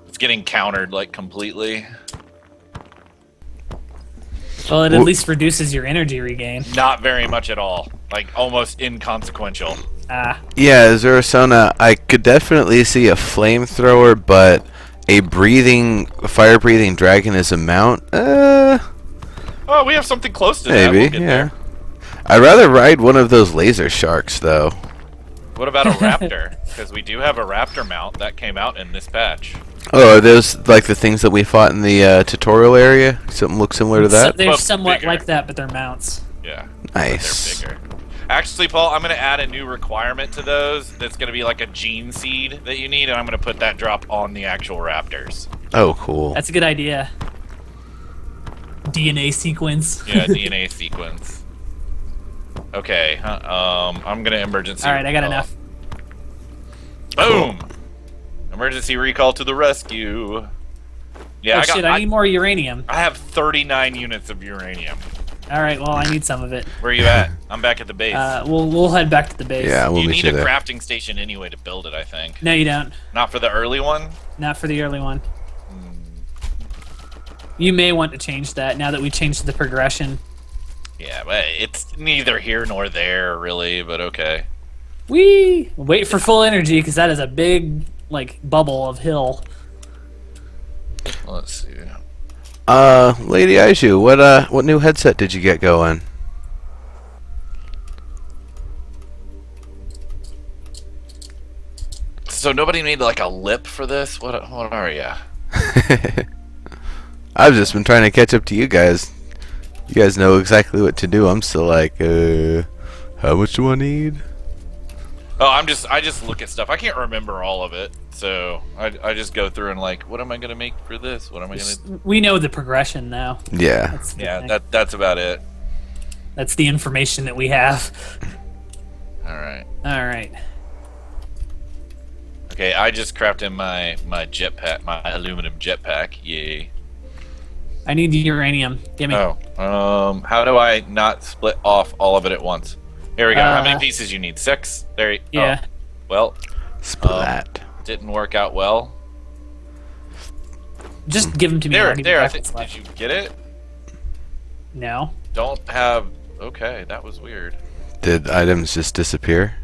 It's getting countered like completely. Well, it at Wh- least reduces your energy regain. Not very much at all. Like almost inconsequential. Ah, Yeah, Zurasona, I could definitely see a flamethrower, but a fire-breathing dragon is a mount? Oh, we have something close to that. Maybe, We'll get yeah. there. I'd rather ride one of those laser sharks, though. What about a raptor? Because we do have a raptor mount that came out in this patch. Oh, are those like the things that we fought in the tutorial area? Something looks similar to so that? they're But somewhat bigger. like that, but they're mounts. Yeah. Nice. They're bigger. Actually, Paul, I'm going to add a new requirement to those. That's going to be like a gene seed that you need, and I'm going to put that drop on the actual raptors. Oh, cool. That's a good idea. DNA sequence. Yeah, DNA sequence. Okay. I'm going to emergency. All right, I got recall. enough. Boom! Emergency recall to the rescue. Yeah, Oh shit! I need more uranium. I have 39 units of uranium. All right, well I need some of it. Where are you at? I'm back at the base. We'll head back to the base. Yeah, we'll you meet need you a there. crafting station anyway to build it, I think. No, you don't. Not for the early one? Not for the early one. You may want to change that now that we changed the progression. Yeah, but it's neither here nor there, really, but okay. Wait for full energy because that is a big like bubble of hill. Let's see. Lady Aiju, what new headset did you get going? So nobody made like a lip for this? What are ya? I've just been trying to catch up to you guys. You guys know exactly what to do. I'm still like, how much do I need? Oh, I just look at stuff. I can't remember all of it, so I just go through and like, what am I gonna make for this? What am I gonna? We know the progression now. Yeah. That's the Yeah, thing. that's about it. That's the information that we have. All right. All right. Okay, I just crafted my jetpack, my aluminum jetpack. Yay. I need the uranium. Give me. Oh, how do I not split off all of it at once? Here we go. How many pieces you need? 6. There. Yeah. Oh, well, Splat. didn't work out well. Just give them to me. There. I'll give you There. I back think. what's Did left. you get it? No. Don't have. Okay, that was weird. Did items just disappear?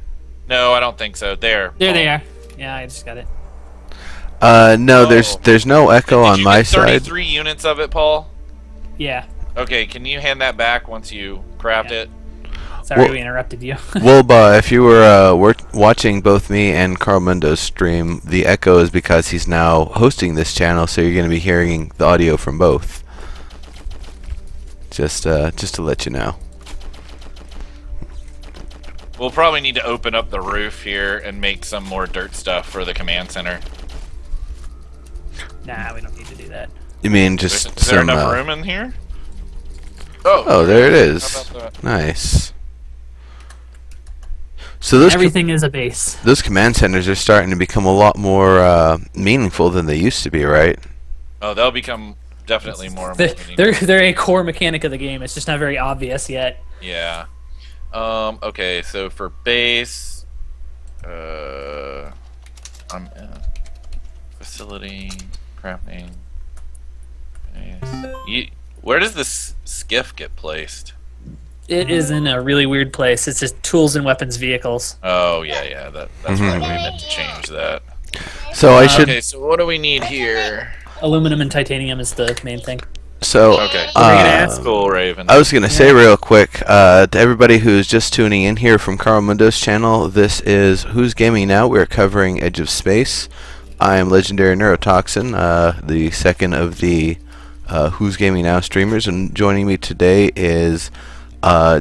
No, I don't think so. There. There they Oh. are. Yeah, I just got it. No, Oh. there's no echo Did on you my get side. 33 units of it, Paul? Yeah. Okay, can you hand that back once you craft Yeah. it? Sorry Well- we interrupted you. Wolba, if you were watching both me and Carl Mundo's stream, the echo is because he's now hosting this channel, so you're going to be hearing the audio from both. Just to let you know. We'll probably need to open up the roof here and make some more dirt stuff for the command center. Nah, we don't need to do that. You mean Is just there some? enough room in here? Oh, Oh, there it is. How about that? Nice. So Everything is a base. those command centers are starting to become a lot more meaningful than they used to be, right? Oh, they'll become definitely more. They're a core mechanic of the game. It's just not very obvious yet. Yeah. Okay, so for base, I'm facility crafting. Base. Where does this skiff get placed? It is in a really weird place. It's just tools and weapons vehicles. Oh yeah, that's right. We meant to change that. So I should. Okay, so what do we need here? Aluminum and titanium is the main thing. So Okay. uh, Cool, Raven. I was gonna say real quick to everybody who's just tuning in here from Carl Mundo's channel, this is Who's Gaming Now. We're covering Edge of Space. I am Legendary Neurotoxin, the second of the Who's Gaming Now streamers, and joining me today is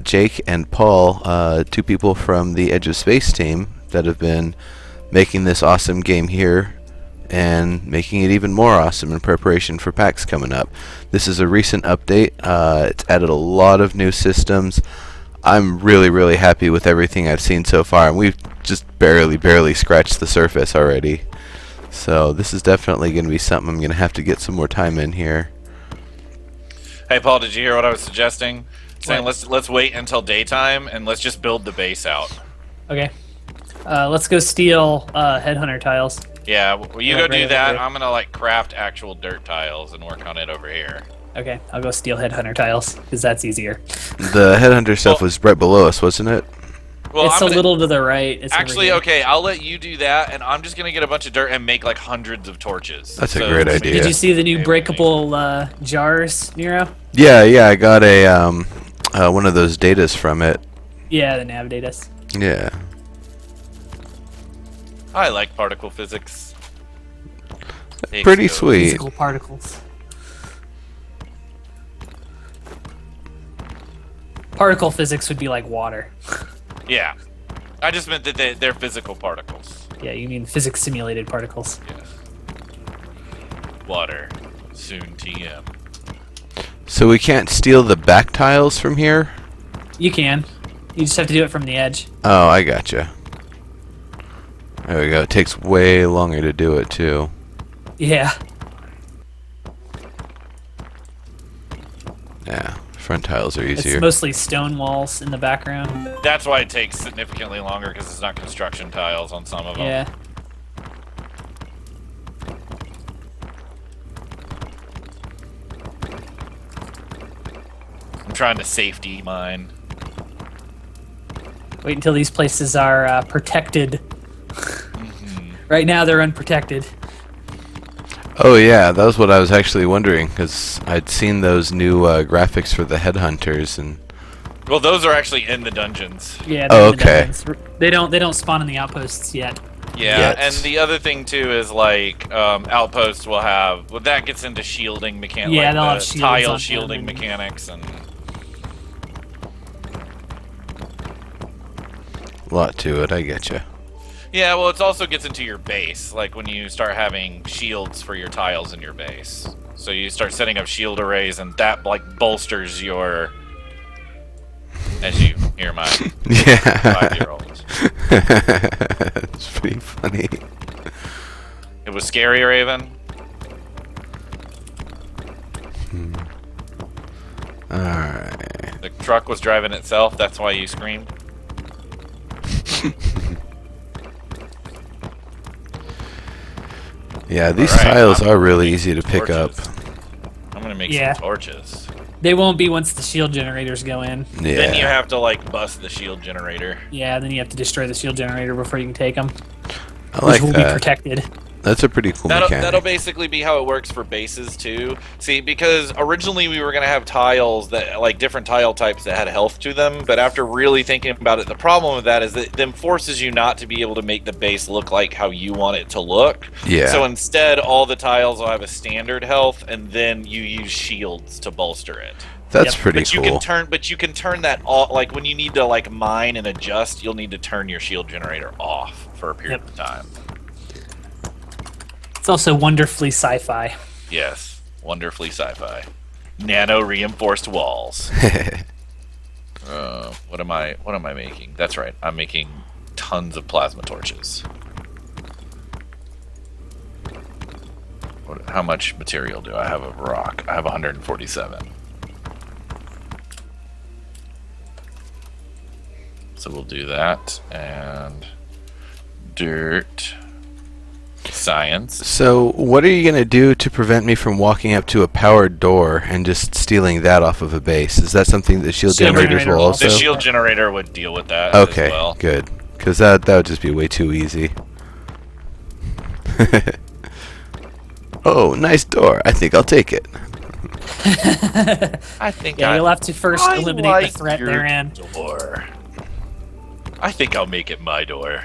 Jake and Paul, two people from the Edge of Space team that have been making this awesome game here and making it even more awesome in preparation for PAX coming up. This is a recent update. It's added a lot of new systems. I'm really happy with everything I've seen so far, and we've just barely scratched the surface already. So this is definitely going to be something I'm going to have to get some more time in here. Hey, Paul, did you hear what I was suggesting? Saying What? let's wait until daytime and let's just build the base out. Okay. Let's go steal headhunter tiles. Yeah, well, you Yeah, go do right that. over there. I'm gonna like craft actual dirt tiles and work on it over here. Okay, I'll go steal headhunter tiles because that's easier. The headhunter stuff Well- was right below us, wasn't it? Well, It's I'm a gonna, little to the right. It's over actually here. okay. I'll let you do that, and I'm just gonna get a bunch of dirt and make like hundreds of torches. That's a great idea. Did you see the new Okay, breakable jars, Nero? Yeah, I got a one of those datas from it. Yeah, the nav datas. Yeah. I like particle physics. Thanks, Pretty Cody. sweet. Physical particles. Particle physics would be like water. Yeah, I just meant that they're physical particles. Yeah, you mean physics simulated particles. Yes. Water, soon TM. So we can't steal the back tiles from here? You can. You just have to do it from the edge. Oh, I gotcha. There we go. It takes way longer to do it, too. Yeah. Yeah, front tiles are It's easier. mostly stone walls in the background. That's why it takes significantly longer because it's not construction tiles on some of them. Yeah. I'm trying to safety mine. Wait until these places are protected. Mm-hmm. Right now they're unprotected. Oh yeah, that was what I was actually wondering, because I'd seen those new graphics for the headhunters, and Well, those are actually in the dungeons. Yeah. Oh, they're in the okay. dungeons. They don't spawn in the outposts yet. Yeah, Yes. and the other thing too is like outposts will have. Well, that gets into shielding mechanics. Yeah, like they'll the have shields tile on shielding them and- mechanics and. a lot to it. I getcha. Yeah, well, it also gets into your base, like when you start having shields for your tiles in your base. So you start setting up shield arrays, and that like bolsters your. As you hear my Yeah. 5-year-old. It's pretty funny. It was scary, Raven. Alright. The truck was driving itself. That's why you screamed. Yeah, these Alright, tiles I'm are really making easy to pick up. torches. I'm gonna make Yeah. some torches. They won't be once the shield generators go in. Yeah. Then you have to like bust the shield generator. Yeah, then you have to destroy the shield generator before you can take them, I which like will be that. protected. That's a pretty cool That'll mechanic. basically be how it works for bases too. See, because originally we were gonna have tiles that like different tile types that had health to them, but after really thinking about it, the problem with that is that it then forces you not to be able to make the base look like how you want it to look. Yeah. So instead, all the tiles will have a standard health, and then you use shields to bolster it. That's Yep. pretty But you cool. can turn that off. Like when you need to like mine and adjust, you'll need to turn your shield generator off for a period Yep. of time. It's also wonderfully sci-fi. Yes, wonderfully sci-fi. Nano reinforced walls. What am I making? That's right. I'm making tons of plasma torches. How much material do I have of rock? I have 147. So we'll do that and dirt. Science. So, what are you going to do to prevent me from walking up to a powered door and just stealing that off of a base? Is that something that shield Shield generators generator will also. The also? shield generator would deal with that Okay, as well. good. Because that would just be way too easy. Oh, nice door. I think I'll take it. I think Yeah, you'll have to first I eliminate like the threat your therein. door. I think I'll make it my door.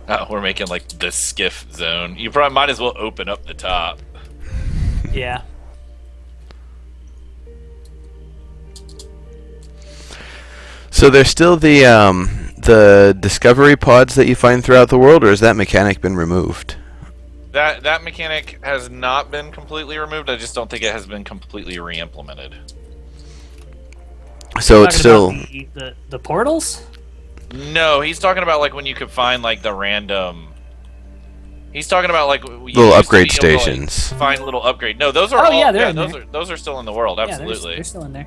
Oh, we're making like the skiff zone. You probably might as well open up the top. Yeah. So there's still the discovery pods that you find throughout the world, or has that mechanic been removed? That mechanic has not been completely removed. I just don't think it has been completely re-implemented. So it's Talking still about the portals. No, he's talking about like when you could find like the random. He's talking about like you used little to upgrade be able to, like, stations. find little upgrade. No, those are Oh, all, yeah, they're in those are still in the world. Yeah, Absolutely. they're still in there.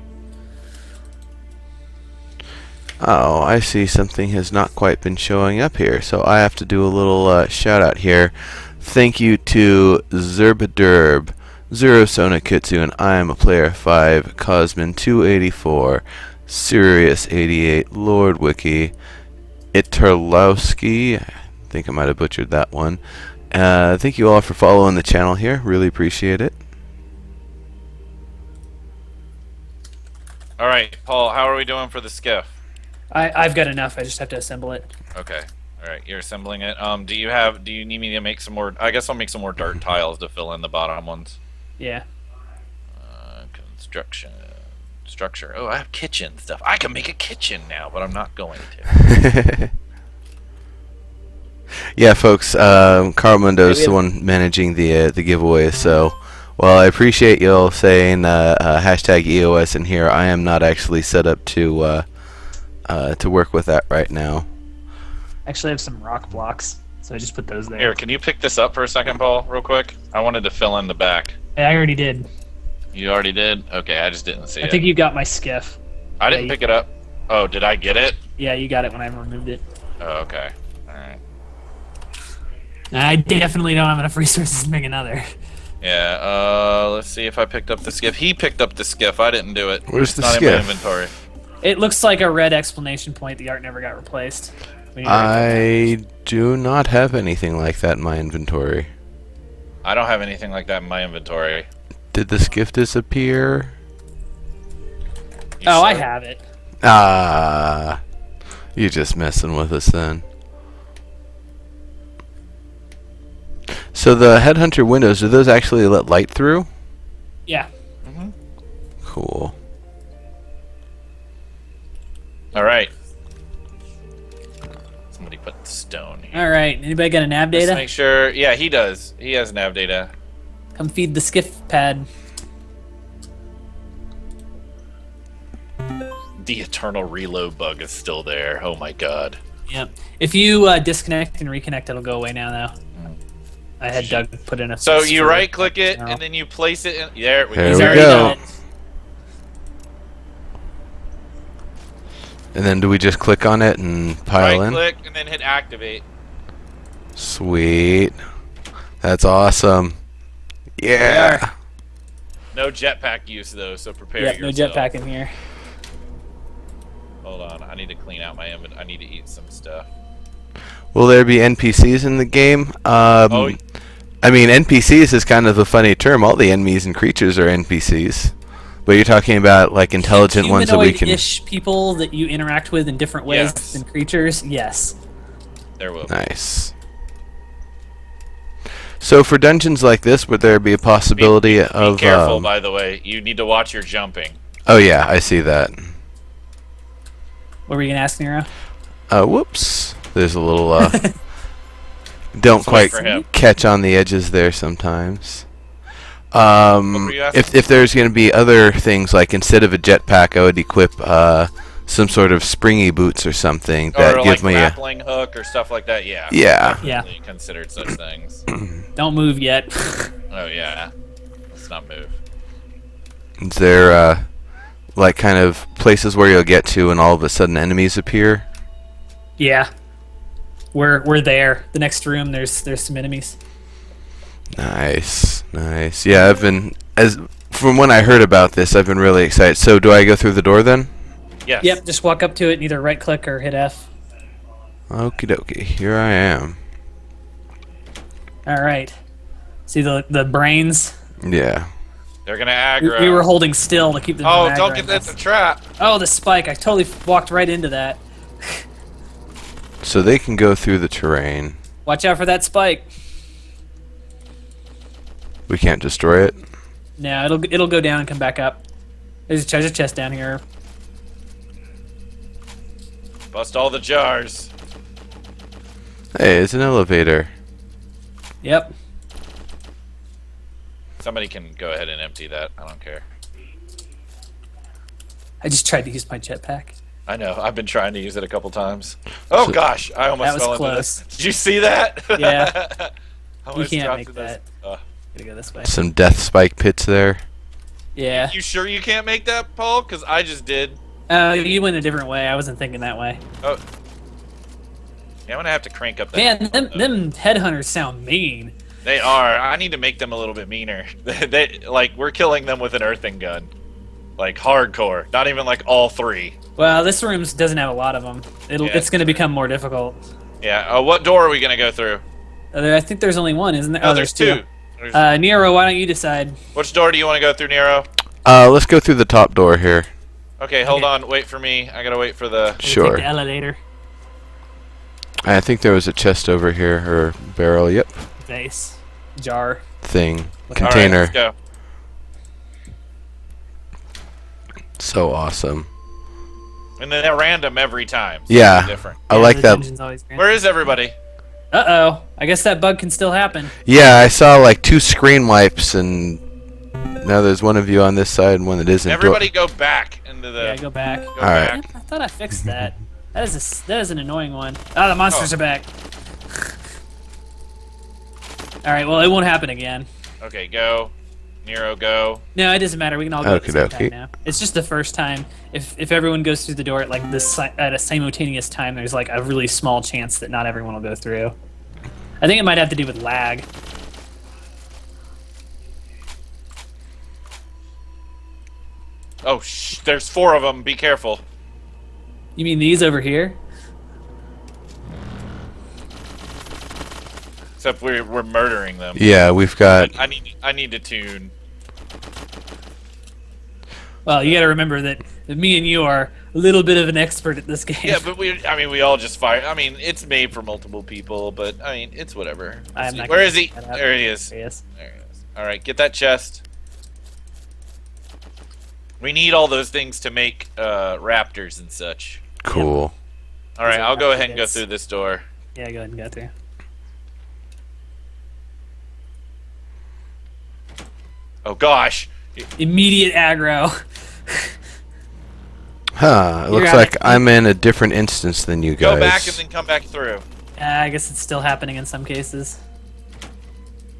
Oh, I see something has not quite been showing up here, so I have to do a little shout out here. Thank you to Zerbaderb, Zero Sonakitsu, and I am a player 5, Cosmin 284, Sirius 88, Lord Wiki, Itarlowski, I think I might have butchered that one. Thank you all for following the channel here, really appreciate it. All right, Paul. How are we doing for the skiff? I've got enough. I just have to assemble it. Okay. All right, you're assembling it. Do you need me to make some more? I guess I'll make some more dirt tiles to fill in the bottom ones. Yeah. Construction, structure. Oh, I have kitchen stuff. I can make a kitchen now, but I'm not going to. Yeah, folks, Carl Mundo's the one managing the giveaway, so while I appreciate y'all saying hashtag EOS in here, I am not actually set up to work with that right now. Actually, I have some rock blocks, so I just put those there. Here, can you pick this up for a second, Paul, real quick? I wanted to fill in the back. Hey, I already did. You already did? Okay, I just didn't see I it. think you got my skiff. I didn't yeah, pick it up. Oh, did I get it? Yeah, you got it when I removed it. Oh, okay. All right. I definitely don't have enough resources to make another. Yeah, let's see if I picked up the skiff. He picked up the skiff. I didn't do it. Where's It's the not in my skiff? inventory. It looks like a red exclamation point. The art never got replaced. We need to write I do not have anything like that in my inventory. I don't have anything like that in my inventory. Did the skiff disappear? You Oh, I sure? have it. Ah, you're just messing with us then. So the headhunter windows, do those actually let light through? Yeah. Cool. All right. Somebody put the stone here. All right. Anybody got a nav Just data? make sure. Yeah, he does. He has nav data. Come feed the skiff pad. The eternal reload bug is still there. Oh my god. Yep. If you disconnect and reconnect, it'll go away now, though. I had Doug put in a. So fix you for right click it now. and then you place it in. There we There He's we go. already go. done it. And then do we just click on it and pile Right in? click and then hit activate. Sweet. That's awesome. Yeah. No jetpack use though, so prepare Yep, no yourself. jetpack in here. Hold on, I need to clean out my inventory. I need to eat some stuff. Will there be NPCs in the game? Oh. I mean, NPCs is kind of a funny term. All the enemies and creatures are NPCs. But you're talking about like intelligent ones that we can. Humanoid-ish people that you interact with in different ways Yes. than creatures. Yes. There will be. Nice. So for dungeons like this, would there be a possibility Be of? careful, by the way. You need to watch your jumping. Oh yeah, I see that. What were you gonna ask, Nero? Whoops. There's a little. Don't Let's wait quite for him. catch on the edges there sometimes. were you asking? If there's going to be other things like instead of a jetpack, I would equip some sort of springy boots or something that Or give like me a. grappling hook or stuff like that. Yeah. Yeah. Yeah. Definitely considered such things. Don't move yet. Oh yeah. Let's not move. Is there like kind of places where you'll get to and all of a sudden enemies appear? Yeah. We're there. The next room, there's some enemies. Nice, nice. Yeah, I've been from when I heard about this, I've been really excited. So, do I go through the door then? Yes. Yep. Just walk up to it and either right click or hit F. Okie dokie, here I am. All right. See the brains. Yeah. They're gonna aggro. We were holding still to keep them. Oh, from don't aggroing get that us. the trap. Oh, the spike! I totally walked right into that. So they can go through the terrain. Watch out for that spike. We can't destroy it. No, it'll go down and come back up. There's a treasure chest down here. Bust all the jars. Hey, it's an elevator. Yep. Somebody can go ahead and empty that. I don't care. I just tried to use my jetpack. I know. I've been trying to use it a couple times. Oh gosh, I almost That was fell into close. this. Did you see that? Yeah. I You almost can't dropped make into this. that. Gotta go this way. Some death spike pits there. Yeah. You sure you can't make that, Paul? Because I just did. You went a different way. I wasn't thinking that way. Oh. Yeah, I'm gonna have to crank up that. Man, them headhunters sound mean. They are. I need to make them a little bit meaner. They like we're killing them with an earthing gun, like hardcore. Not even like all three. Well, this room doesn't have a lot of them. Yeah, It's going to become more difficult. Yeah. What door are we gonna go through? I think there's only one, isn't there? No, Oh, there's two. There's- Nero, why don't you decide? Which door do you want to go through, Nero? Let's go through the top door here. Okay, hold Okay. on. Wait for me. I gotta wait for the. Take Sure. the elevator. I think there was a chest over here, or barrel. Yep. Vase. Jar. Thing. All right, Container. let's go. So awesome. And then they're random every time. So Yeah. it's different. I like the that. dungeon's always grand. Where is everybody? Uh-oh. I guess that bug can still happen. Yeah, I saw like 2 screen wipes, and now there's one of you on this side and one that isn't. Everybody go back into the. Yeah, go back. Go Alright. back. I thought I fixed that. That is an annoying one. Ah, the monsters Oh. are back. Alright, well, it won't happen again. Okay, go. Nero, go. No, it doesn't matter. We can all go at the same Okey-dokey. time now. It's just the first time. If everyone goes through the door at like this at a simultaneous time, there's like a really small chance that not everyone will go through. I think it might have to do with lag. Oh, there's 4 of them. Be careful. You mean these over here? Except we're murdering them. Yeah, we've got. I need to tune. Well, you got to remember that me and you are a little bit of an expert at this game. Yeah, but we all just fire. I mean, it's made for multiple people, but I mean, it's whatever. I'm not Where gonna is he? pick that up. There he is. There he is. There he is. All right, get that chest. We need all those things to make raptors and such. Cool. All right, Those are I'll go raptor ahead and go bits. through this door. Yeah, go ahead and go through. Oh gosh. Immediate aggro. Huh. It You're looks on like it. I'm in a different instance than you guys. Go back and then come back through. I guess it's still happening in some cases.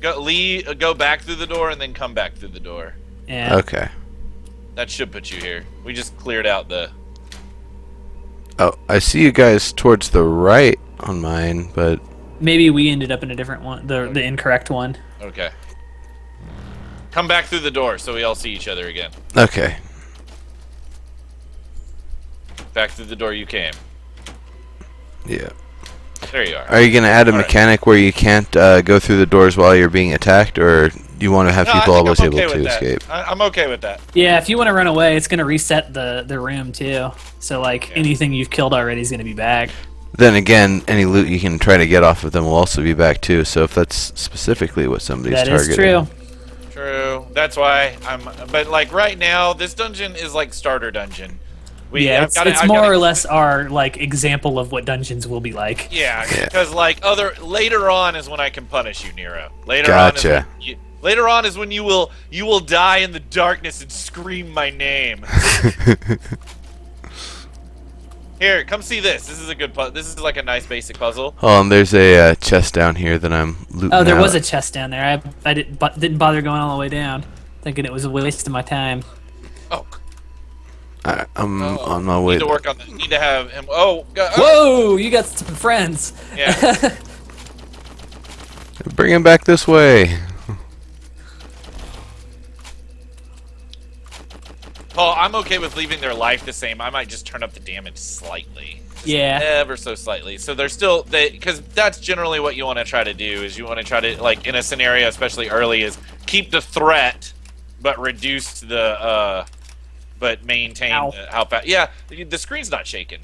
Go back through the door and then come back through the door. Yeah. Okay. That should put you here. We just cleared out the. Oh, I see you guys towards the right on mine, but Maybe we ended up in a different one, the incorrect one. Okay. Come back through the door so we all see each other again. okay. Back through the door you came. Yeah. There you are. Are you gonna add a All right. mechanic where you can't go through the doors while you're being attacked, or do you want to have No, I people think always I'm able okay to with that. escape? I'm okay with that. Yeah, if you want to run away, it's gonna reset the room too. So like Yeah. anything you've killed already is gonna be back. Then again, any loot you can try to get off of them will also be back too. So if that's specifically what somebody's That is targeting, true. True. That's why I'm. But like right now, this dungeon is like starter dungeon. Yeah, I've gotta- it's I've more gotta- or less our like example of what dungeons will be like. Yeah, Yeah. because like later on is when I can punish you, Nero. Later Gotcha. on later on is when you will die in the darkness and scream my name. Here, come see this. This is a good puzzle. This is like a nice basic puzzle. Oh, and there's a chest down here that I'm looting. Oh, there was out. a chest down there. I didn't bother going all the way down, thinking it was a waste of my time. Oh, I'm oh, on my way. Need to work on that. Need to have him. Oh, Whoa, you got some friends. yeah. Bring him back this way. Paul, I'm okay with leaving their life the same. I might just turn up the damage slightly. Just Yeah. ever so slightly. So they're still because that's generally what you want to try to do is you want to try to like in a scenario, especially early, is keep the threat but reduce the but maintain Ow. how fast. Yeah, the screen's not shaking.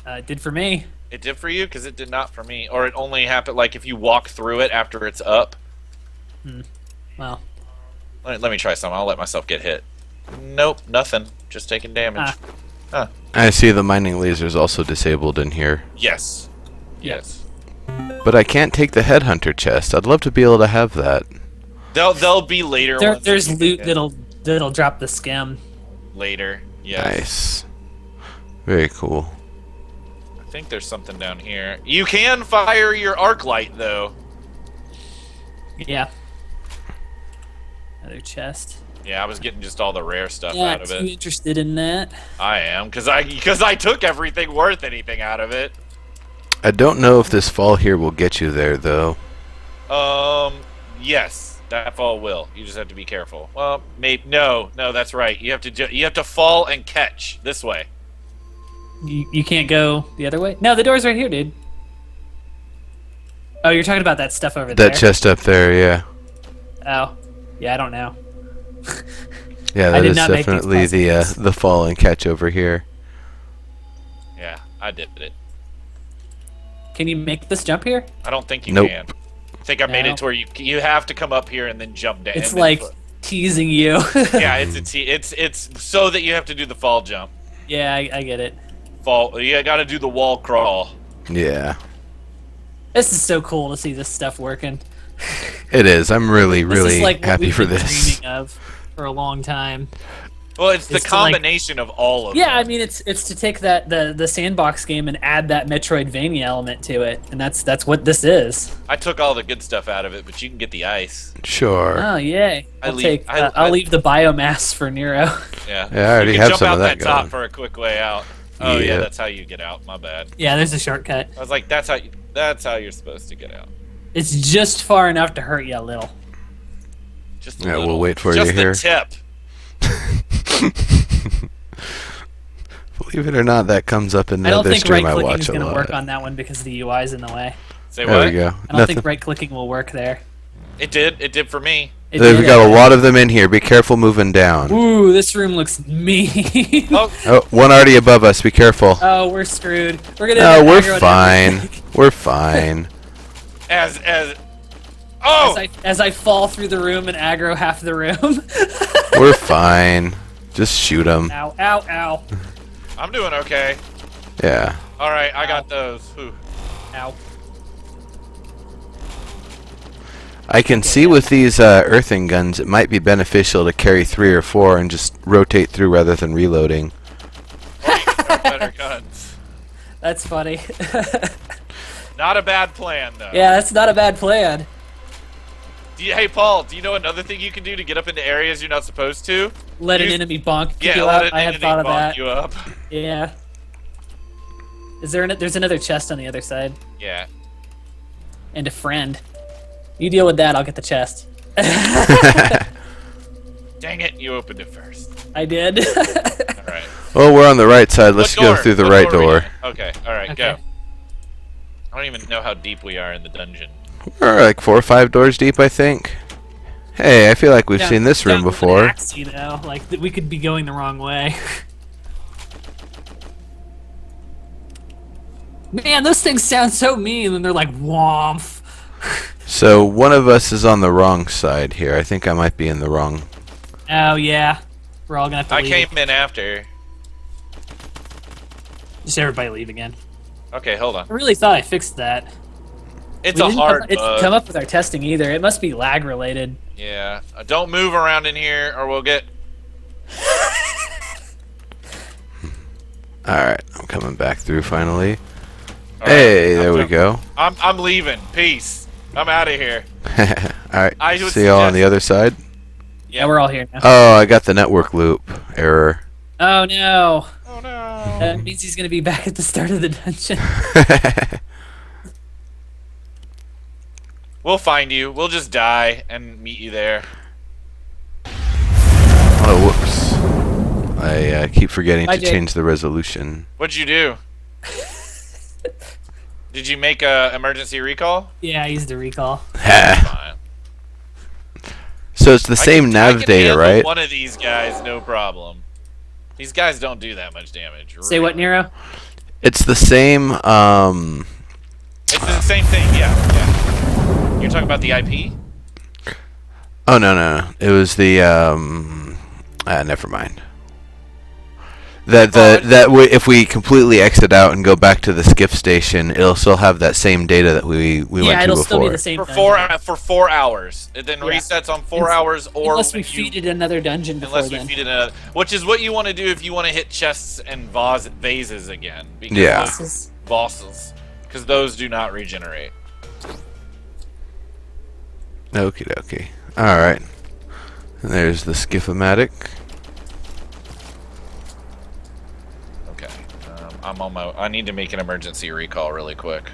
It did for me. It did for you because it did not for me, or it only happened like if you walk through it after it's up. Well, Let me try some. I'll let myself get hit. Nope, nothing. Just taking damage. I see the mining laser's also disabled in here, Yes. Yes. but I can't take the headhunter chest. I'd love to be able to have that. They'll be later. ones that there's you loot can get that'll drop the skim. later. Yes. Nice. Very cool. I think there's something down here. You can fire your arc light though. Yeah. Another chest. Yeah, I was getting just all the rare stuff Yeah, out of too it. interested in that. I am because I took everything worth anything out of it. I don't know if this fall here will get you there, though. Yes, that fall will. You just have to be careful. Well, maybe no, that's right. You have to fall and catch this way. You can't go the other way? No, the door's right here, dude. Oh, you're talking about that stuff over there? That chest up there, yeah. Oh. Yeah, I don't know. Yeah, I that did is not make these definitely puzzles. the fall and catch over here. Yeah, I did it. Can you make this jump here? I don't think you Nope. can. I think I made No. it to where you have to come up here and then jump down. It's and then like fo- teasing you. yeah, it's so that you have to do the fall jump. Yeah, I get it. Fall. You got to do the wall crawl. Yeah, This is so cool to see this stuff working. it is. I'm really, This really is like what happy we've for been this. dreaming of for a long time. Well, it's the It's to, like- combination of all of Yeah, them. I mean it's to take the sandbox game and add that Metroidvania element to it, and that's what this is. I took all the good stuff out of it, but you can get the ice. Sure. Oh yay! I'll I leave the biomass for Nero. Yeah. Yeah, I already you can have jump some out of that that top going. for a quick way out. Oh yeah, Yeah. that's how you get out. My bad. Yeah, there's a shortcut. I was like, that's how you're supposed to get out. It's just far enough to hurt you a little. Just a Yeah, we'll little. wait for just you here. the tip. Believe it or not, that comes up in I don't another think stream right I clicking watch is a going to lot. work on that one because the UI's in the way. Say There what? we go. I don't think right clicking will work there. It did. It did for me. It We've did. got a lot of them in here. Be careful moving down. Ooh, this room looks mean. Oh, Oh, one already above us. Be careful. Oh, we're screwed. We're gonna. No, end up we're aggroing fine. everything. We're fine. as oh, As I fall through the room and aggro half the room. We're fine. Just shoot them. Ow! Ow! Ow! I'm doing okay. Yeah. All right, I got those. Whew. Ow! I can see with these earthing guns, it might be beneficial to carry 3 or 4 and just rotate through rather than reloading. Better guns. That's funny. Not a bad plan though. Yeah, that's not a bad plan. Hey Paul, do you know another thing you can do to get up into areas you're not supposed to? Let an Use- enemy bonk Yeah, you let out. it I have thought of bonk that. you up. Yeah. Is there? There's another chest on the other side, Yeah. and a friend. You deal with that. I'll get the chest. Dang it, you opened it first. I did. All right. Well, we're on the right side. Let's What go door? through the What right we door. doing? Okay. All right. Okay. Go. I don't even know how deep we are in the dungeon. We're like 4 or 5 doors deep, I think. Hey, I feel like we've Down- seen this room down with an before. axe, you know, like we could be going the wrong way. Man, those things sound so mean when they're like womp. So one of us is on the wrong side here. I think I might be in the wrong. Oh yeah, we're all gonna have to I leave. came in after. Just everybody leave again. Okay, hold on. I really thought I fixed that. It's We a didn't hard come, it didn't bug. come up with our testing either. It must be lag related. Yeah. Don't move around in here, or we'll get. Alright, I'm coming back through finally. All right, Hey, I'm there we jumping. go. I'm leaving. Peace. I'm out of here. Alright, I would see y'all on the suggest- other side. Yeah, we're all here now. Oh, I got the network loop error. Oh no, Oh no. that means he's gonna be back at the start of the dungeon. We'll find you. We'll just die and meet you there. Oh, whoops. I keep forgetting Bye, to Jake. change the resolution. What'd you do? Did you make a emergency recall? Yeah, I used the recall. Fine. So it's the I same can- nav I can data, handle right? One of these guys, no problem. These guys don't do that much damage. Say what, really. Nero? It's the same, It's the same thing, yeah. You're talking about the IP? oh no. It was the, never mind. If we completely exit out and go back to the skiff station, it'll still have that same data that we went Yeah, to it'll before. still be the same. For dungeon. 4 hours. It then Yeah. resets on 4 Unless- hours, or Unless we when you- feed it another dungeon before Unless we then. feed it another, which is what you want to do if you want to hit chests and vases again. Because Yeah. those bosses, because those do not regenerate. Okie dokie. Alright. And there's the skiff-o-matic. Okay, I'm on my. I need to make an emergency recall really quick.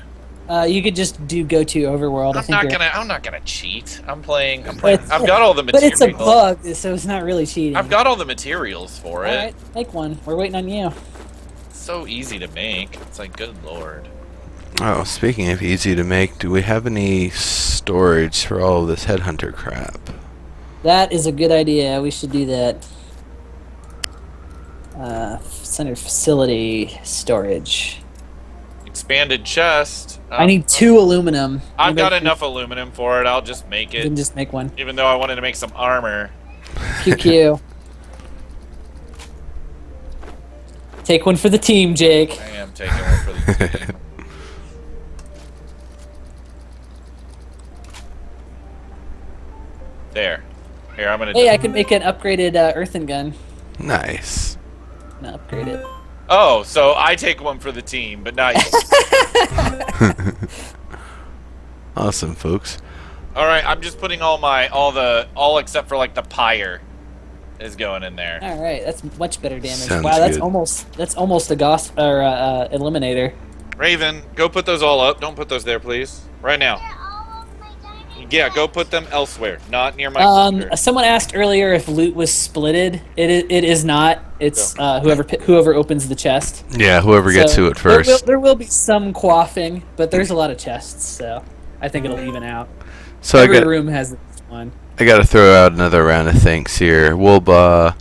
You could just do go to overworld. I I'm think not you're- gonna. I'm not gonna cheat. I'm playing. But- I've got all the But materials. it's a bug, so it's not really cheating. I've got all the materials for it. Alright, make one. We're waiting on you. It's so easy to make. It's like, good lord. Oh, speaking of easy to make, do we have any storage for all of this headhunter crap? That is a good idea. We should do that. Center facility storage. Expanded chest. I need 2 aluminum. I've got Anybody enough aluminum for it. I'll just make can it. just make one. Even though I wanted to make some armor. QQ. Take one for the team, Jake. I am taking one for the team. There. Here, I'm gonna. Hey, I can make an upgraded earthen gun. Nice. No, upgrade it. Oh, so I take one for the team, but not you. Awesome, folks. All right, I'm just putting all except for like the pyre is going in there. All right, that's much better damage. Sounds wow, that's good. almost a ghost or eliminator. Raven, go put those all up. Don't put those there, please. Right now. Yeah, go put them elsewhere, not near my computer. Someone asked earlier if loot was splitted. It is not. It's whoever opens the chest. Yeah, whoever gets So to it first. There will be some quaffing, but there's a lot of chests, so I think it'll even out. So Every room has one. I got to throw out another round of thanks here. Wolba.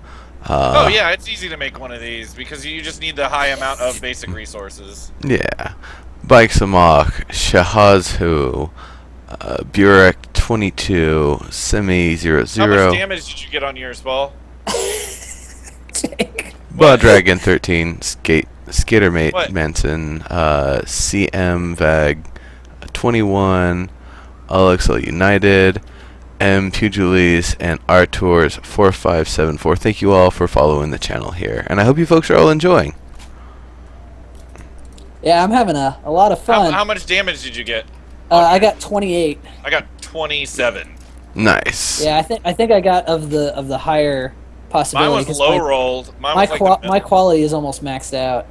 Oh yeah, it's easy to make one of these because you just need the high amount of basic resources. Yeah. Bikes Amok, Shahazhu, Burek 22, Semi 00, How much damage did you get on yours, Paul? Blood Dragon 13, Skatermate What? Manson, CM Vag 21, Alexel United, M Pugilis, and Artours 4574. Thank you all for following the channel here, and I hope you folks are all enjoying. Yeah, I'm having a lot of fun. How much damage did you get? I got 28. I got 27. Nice. Yeah, I think I got of the higher possibility. Mine was 'cause low rolled. Mine My was like the middle. my quality is almost maxed out.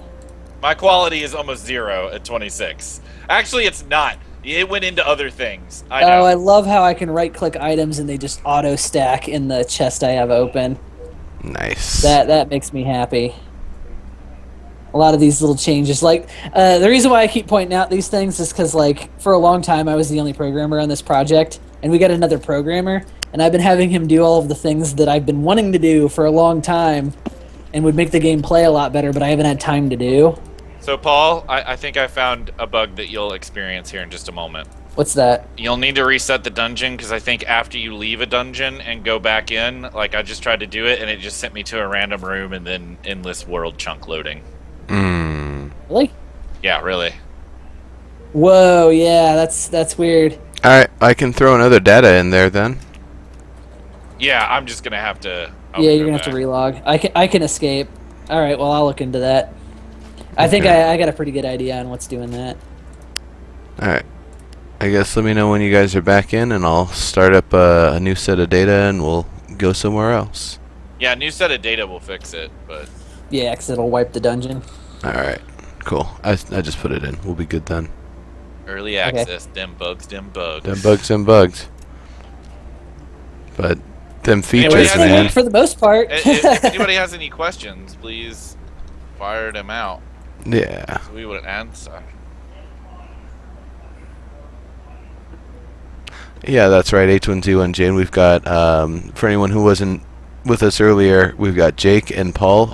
My quality is almost 0 at 26. Actually, it's not. It went into other things. I know. Oh, I love how I can right-click items and they just auto-stack in the chest I have open. Nice. That makes me happy. A lot of these little changes, like the reason why I keep pointing out these things is because, like, for a long time I was the only programmer on this project, and we got another programmer, and I've been having him do all of the things that I've been wanting to do for a long time, and would make the game play a lot better, but I haven't had time to do. So, Paul, I think I found a bug that you'll experience here in just a moment. What's that? You'll need to reset the dungeon because I think after you leave a dungeon and go back in, like I just tried to do it and it just sent me to a random room and then endless world chunk loading. Really? Yeah, really. Whoa, yeah, that's weird. Alright, I can throw another data in there then. Yeah, I'm just gonna have to. Yeah, you're gonna have to relog. I can escape. All right, well I'll look into that. I think I got a pretty good idea on what's doing that. Alright. I guess let me know when you guys are back in and I'll start up a new set of data and we'll go somewhere else. Yeah, new set of data will fix it, but Yeah, 'cause it'll wipe the dungeon. Alright, cool. I just put it in. We'll be good then. early access, them bugs. Them bugs. But them features, has man. For the most part. If anybody has any questions, please fire them out. Yeah. So we would answer. Yeah, that's right. H1Z1J. And we've got, for anyone who wasn't with us earlier, we've got Jake and Paul,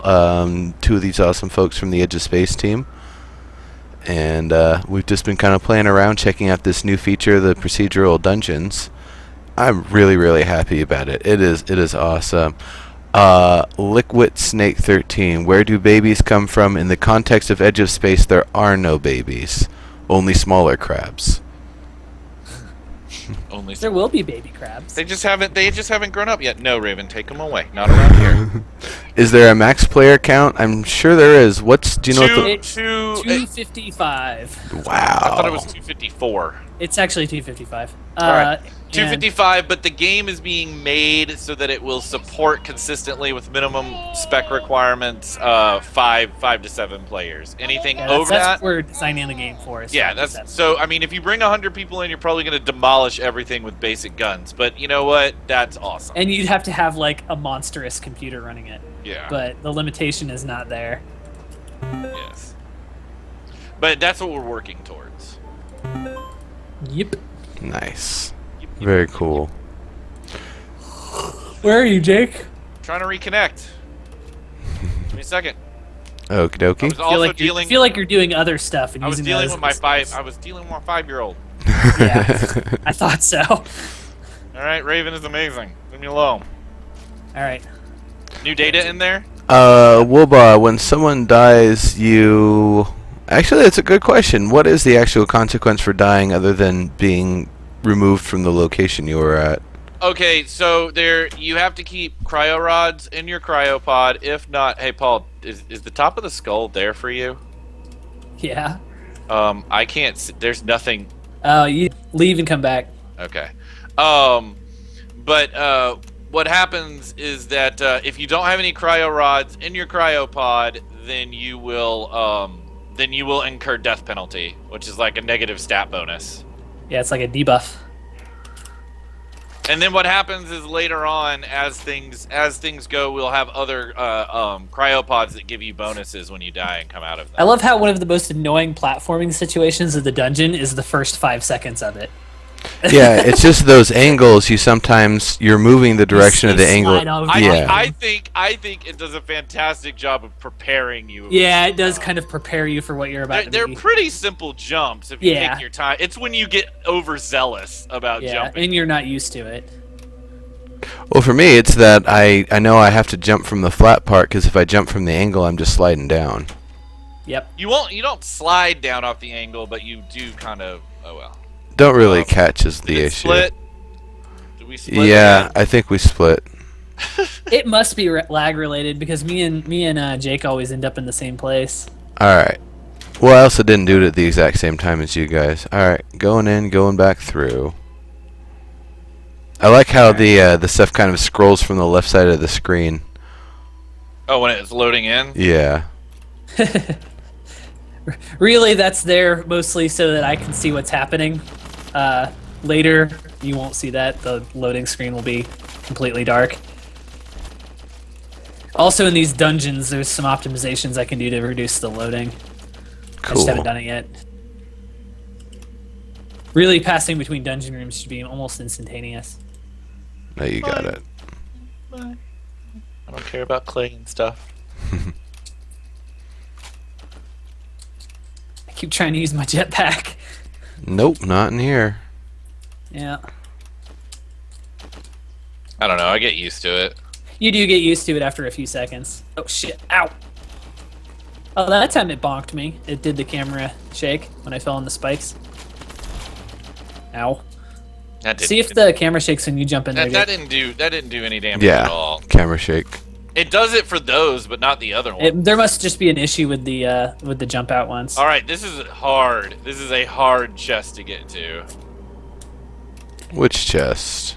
two of these awesome folks from the Edge of Space team. And we've just been kind of playing around, checking out this new feature, the procedural dungeons. I'm really, really happy about it. It is awesome. Liquid Snake 13. Where do babies come from? In the context of Edge of Space, there are no babies, only smaller crabs. Only There will be baby crabs. They just haven't grown up yet. No, Raven, take them away. Not around here. Is there a max player count? I'm sure there is. Do you know what It's 255. Wow. I thought it was 254. It's actually 255. All right. and- 255, but the game is being made so that it will support consistently with minimum spec requirements 5 to 7 players. Anything Yeah, over that's that, what we're designing the game for. is yeah, 5 to that's 7. so. I mean, if you bring 100 people in, you're probably going to demolish everything with basic guns. But you know what? That's awesome. And you'd have to have like a monstrous computer running it. Yeah. But the limitation is not there. Yes. But that's what we're working towards. Yep. Nice. Very cool. Where are you, Jake? Trying to reconnect. Give me a second. Okie I dokie. was also dealing. I feel like you're doing other stuff and I was using dealing those with my as excuse. I was dealing with my 5-year-old. Yeah, I thought so. All All right, Raven is amazing. Leave me alone. right. New data in there. Wooba, when someone dies, you... Actually, that's a good question. What is the actual consequence for dying other than being removed from the location you were at? Okay, so you have to keep cryo rods in your cryopod. If not, hey Paul, is the top of the skull there for you? Yeah. I can't. There's nothing. Oh, you leave and come back. Okay. But what happens is that if you don't have any cryo rods in your cryopod, then you will incur death penalty, which is like a negative stat bonus. Yeah, it's like a debuff. And then what happens is later on, as things go, we'll have other cryopods that give you bonuses when you die and come out of them. I love how one of the most annoying platforming situations of the dungeon is the first 5 seconds of it. Yeah, it's just those angles. You're moving the direction of the angle. slide over. Yeah. I think it does a fantastic job of preparing you. Yeah, it does kind of prepare you for what you're about They're to be. pretty simple jumps if you Yeah. take your time. It's when you get overzealous about Yeah, jumping. and you're not used to it. Well, for me, it's that I know I have to jump from the flat part because if I jump from the angle, I'm just sliding down. Yep. You don't slide down off the angle, but you do kind of. Oh well. Don't really catch is the Did it issue. split? Did we split? Yeah, again? I think we split. It must be lag related because me and Jake always end up in the same place. All right. Well, I also didn't do it at the exact same time as you guys. All right, going in, going back through. I like how the stuff kind of scrolls from the left side of the screen. Oh, when it's loading in. Yeah. Really, that's there mostly so that I can see what's happening. Later, you won't see that. The loading screen will be completely dark. Also, in these dungeons, there's some optimizations I can do to reduce the loading. I just haven't Cool. done it yet. Really, passing between dungeon rooms should be almost instantaneous. No, you got it. I don't care about clay and stuff. I keep trying to use my jetpack. Nope, not in here. Yeah. I don't know. I get used to it. You do get used to it after a few seconds. Oh shit, ow! Oh, that time it bonked me. It did the camera shake when I fell on the spikes. Ow. That didn't See if even- the camera shakes when you jump in there. that Jake. didn't do any damage Yeah. at all. Camera shake. It does it for those, but not the other one. There must just be an issue with the jump out ones. All right, this is hard. This is a hard chest to get to. Which chest?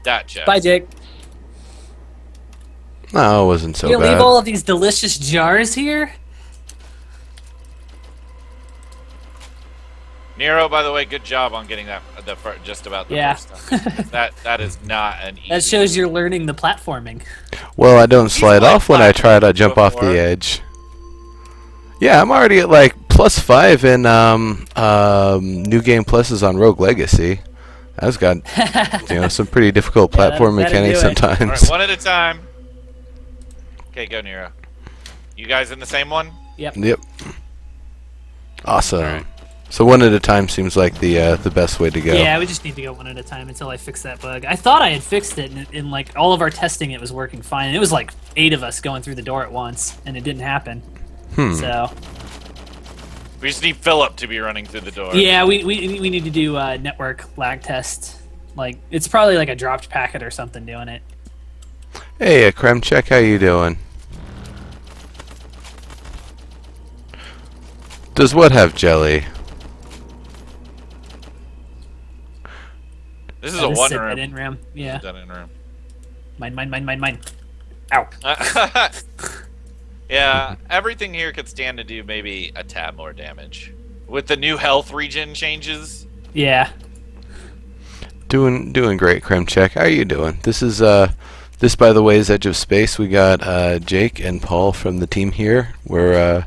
That chest. Bye, Jake. No, it wasn't so You bad. leave all of these delicious jars here? Nero, by the way, good job on getting that just about the Yeah. first time. that is not an easy. That shows you're learning the platforming. Well, I don't slide like off when I try to jump off before. the edge. Yeah, I'm already at like +5 in New Game Pluses on Rogue Legacy. That's got some pretty difficult Yeah, platform that'd mechanics do it. All sometimes. right, one at a time. Okay, go Nero. You guys in the same one? Yep. Yep. Awesome. Alright. So one at a time seems like the best way to go. Yeah, we just need to go one at a time until I fix that bug. I thought I had fixed it, and in like all of our testing, it was working fine. And it was like 8 of us going through the door at once, and it didn't happen. So We just need Philip to be running through the door. yeah, we need to do a network lag test. Like it's probably like a dropped packet or something doing it. Hey, Kremchek, how you doing? Does what have jelly? This is I a just one said room. that in RAM. Yeah. That in room. Mine. Ow. Yeah, everything here could stand to do maybe a tad more damage. With the new health regen changes. Yeah. Doing great, Kremchek. How are you doing? This is this by the way is Edge of Space. We got Jake and Paul from the team here. We're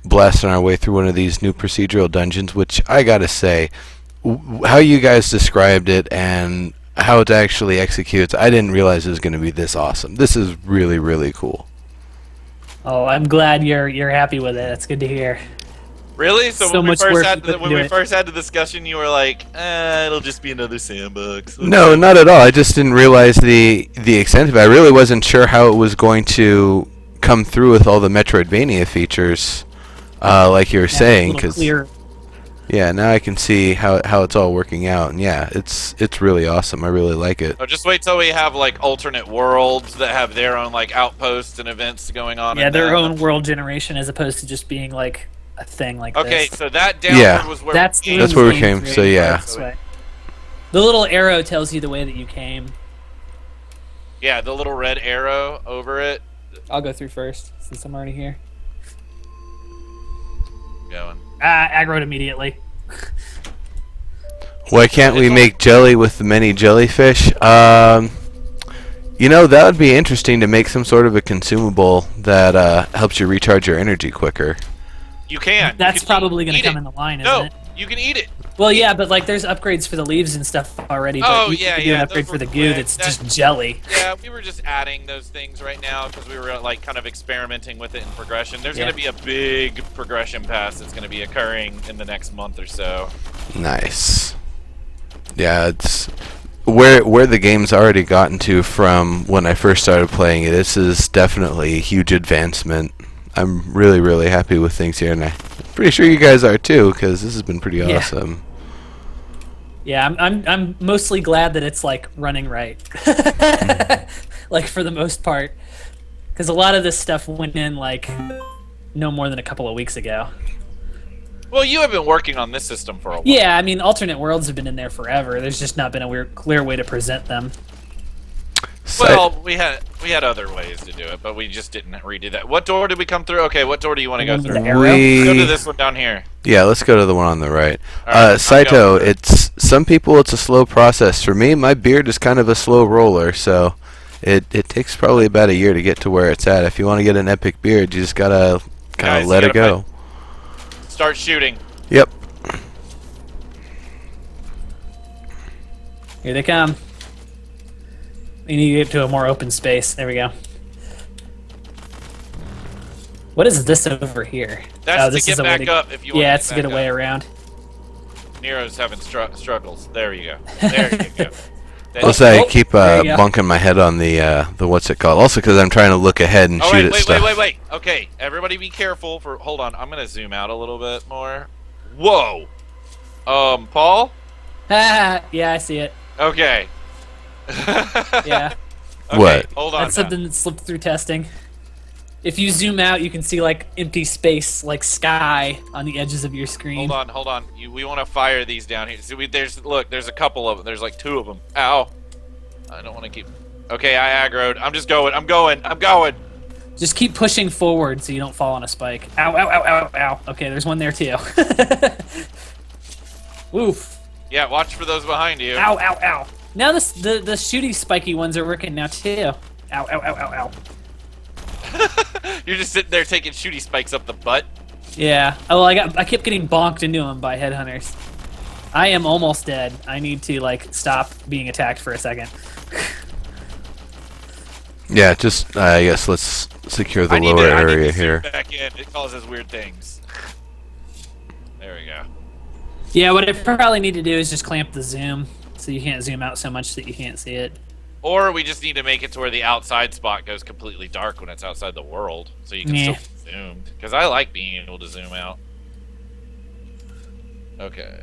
blasting our way through one of these new procedural dungeons, which I gotta say, how you guys described it and how it actually executes, I didn't realize it was going to be this awesome. This is really, really cool. Oh, I'm glad you're happy with it. That's good to hear. Really? So when we much first work had you put when into we it. first had the discussion, you were like, "It'll just be another sandbox." No, not at all. I just didn't realize the extent of it. I really wasn't sure how it was going to come through with all the Metroidvania features, like you were saying. A little 'Cause clearer. yeah, now I can see how it's all working out, and yeah, it's really awesome. I really like it. Oh, just wait till we have like alternate worlds that have their own like outposts and events going on. Yeah, in their them. own world generation as opposed to just being like a thing like Okay, this. so that downward Yeah. was where That's we came. That's where we the came, so yeah. this way. The little arrow tells you the way that you came. Yeah, the little red arrow over it. I'll go through first since I'm already here. Going. Aggroed immediately. Why can't we It's make jelly with the many jellyfish? You know, that would be interesting to make some sort of a consumable that helps you recharge your energy quicker. You can. That's You can probably going eat to come it. in the line, No, isn't it? you can eat it. Well, yeah, but like there's upgrades for the leaves and stuff already. But Oh, you yeah, can do yeah, an upgrade those for the were goo quick. that's That- just jelly. Yeah, we were just adding those things right now because we were like kind of experimenting with it in progression. There's Yeah. going to be a big progression pass that's going to be occurring in the next month or so. Nice. Yeah, it's where the game's already gotten to from when I first started playing it. This is definitely a huge advancement. I'm really, really happy with things here, and I'm pretty sure you guys are too, because this has been pretty Yeah. awesome. Yeah, I'm mostly glad that it's like running right, like for the most part, because a lot of this stuff went in like no more than a couple of weeks ago. Well, you have been working on this system for a while. Yeah, I mean alternate worlds have been in there forever. There's just not been a clear way to present them. Well, we had other ways to do it, but we just didn't redo that. What door did we come through? Okay, what door do you want to go The one with through? the arrow? Go to this one down here. Yeah, let's go to the one on the right. All right, I'm Saito, going. it's some people it's a slow process. For me, my beard is kind of a slow roller, so it takes probably about a year to get to where it's at. If you want to get an epic beard, you just gotta kind Guys, of let you it gotta go. Start shooting. Yep. Here they come. We need to get to a more open space. There we go. What is this over here? That's Oh, to this get is a way back up if you want Yeah, to it's to get a way up. around. Nero's having struggles. There you go. There you go. That- Also, I oh, keep there you go. bunking my head on the what's it called? Also, because I'm trying to look ahead and Oh, shoot wait, at wait, stuff. wait. Okay, everybody be careful for... Hold on, I'm going to zoom out a little bit more. Whoa! Paul? Ah, yeah, I see it. Okay. Yeah, Okay, What? hold on that's now. something that slipped through testing. If you zoom out, you can see like empty space, like sky, on the edges of your screen. Hold on. We want to fire these down here. See, there's a couple of them. There's like 2 of them. Ow. I don't want to keep... Okay, I aggroed. I'm just going. I'm going. Just keep pushing forward so you don't fall on a spike. Ow, ow, ow, ow, ow. Okay, there's one there too. Oof. Yeah, watch for those behind you. Ow, ow, ow. Now the shooty spiky ones are working now too. Ow, ow, ow, ow, ow. You're just sitting there taking shooty spikes up the butt. Yeah. Oh, I kept getting bonked into them by headhunters. I am almost dead. I need to like stop being attacked for a second. Yeah, just I guess let's secure the I need lower to area zoom here. back in. It causes weird things. There we go. Yeah, what I probably need to do is just clamp the zoom so you can't zoom out so much that you can't see it. Or we just need to make it to where the outside spot goes completely dark when it's outside the world, so you can Yeah. still be zoomed. Because I like being able to zoom out. Okay.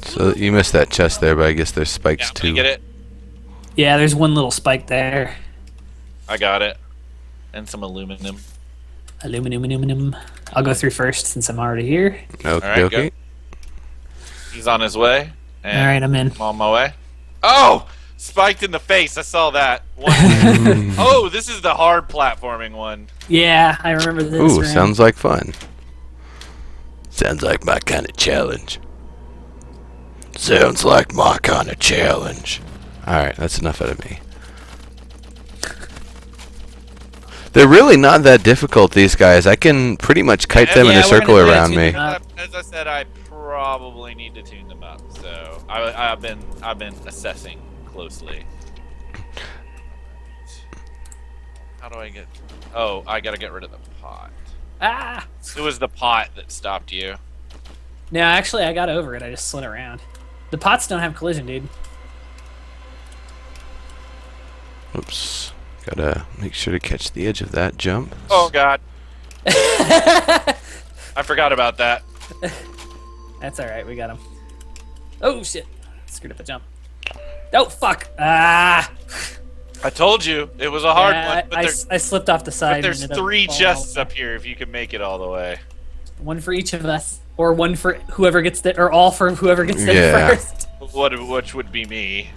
So you missed that chest there, but I guess there's Yeah, spikes I'm gonna too. get it. Yeah, there's one little spike there. I got it. And some aluminum. Aluminum. I'll go through first since I'm already here. Okay, Alright, okay. go. He's on his way. And All right, I'm in. I'm on my way. Oh! Spiked in the face. I saw that. One. Oh, this is the hard platforming one. Yeah, I remember this. Ooh, room. sounds like fun. Sounds like my kind of challenge. Sounds like my kind of challenge. Alright, that's enough out of me. They're really not that difficult, these guys. I can pretty much kite them in Yeah, a we're circle gonna around tune me. them up. As I said, I probably need to tune them up. So I've been assessing closely. How do I get? Oh, I gotta get rid of the pot. Ah! It was the pot that stopped you. No, actually, I got over it. I just slid around. The pots don't have collision, dude. Oops. Gotta make sure to catch the edge of that jump. Oh God. I forgot about that. That's all right. We got him. Oh shit! Screwed up a jump. Oh fuck! Ah! I told you it was a hard Yeah, one. But, I slipped off the side. but there's and ended up 3 falling chests all up here if you can make it all the way. the way. One for each of us, or one for whoever gets there, or all for whoever gets there Yeah. first. Which would be me.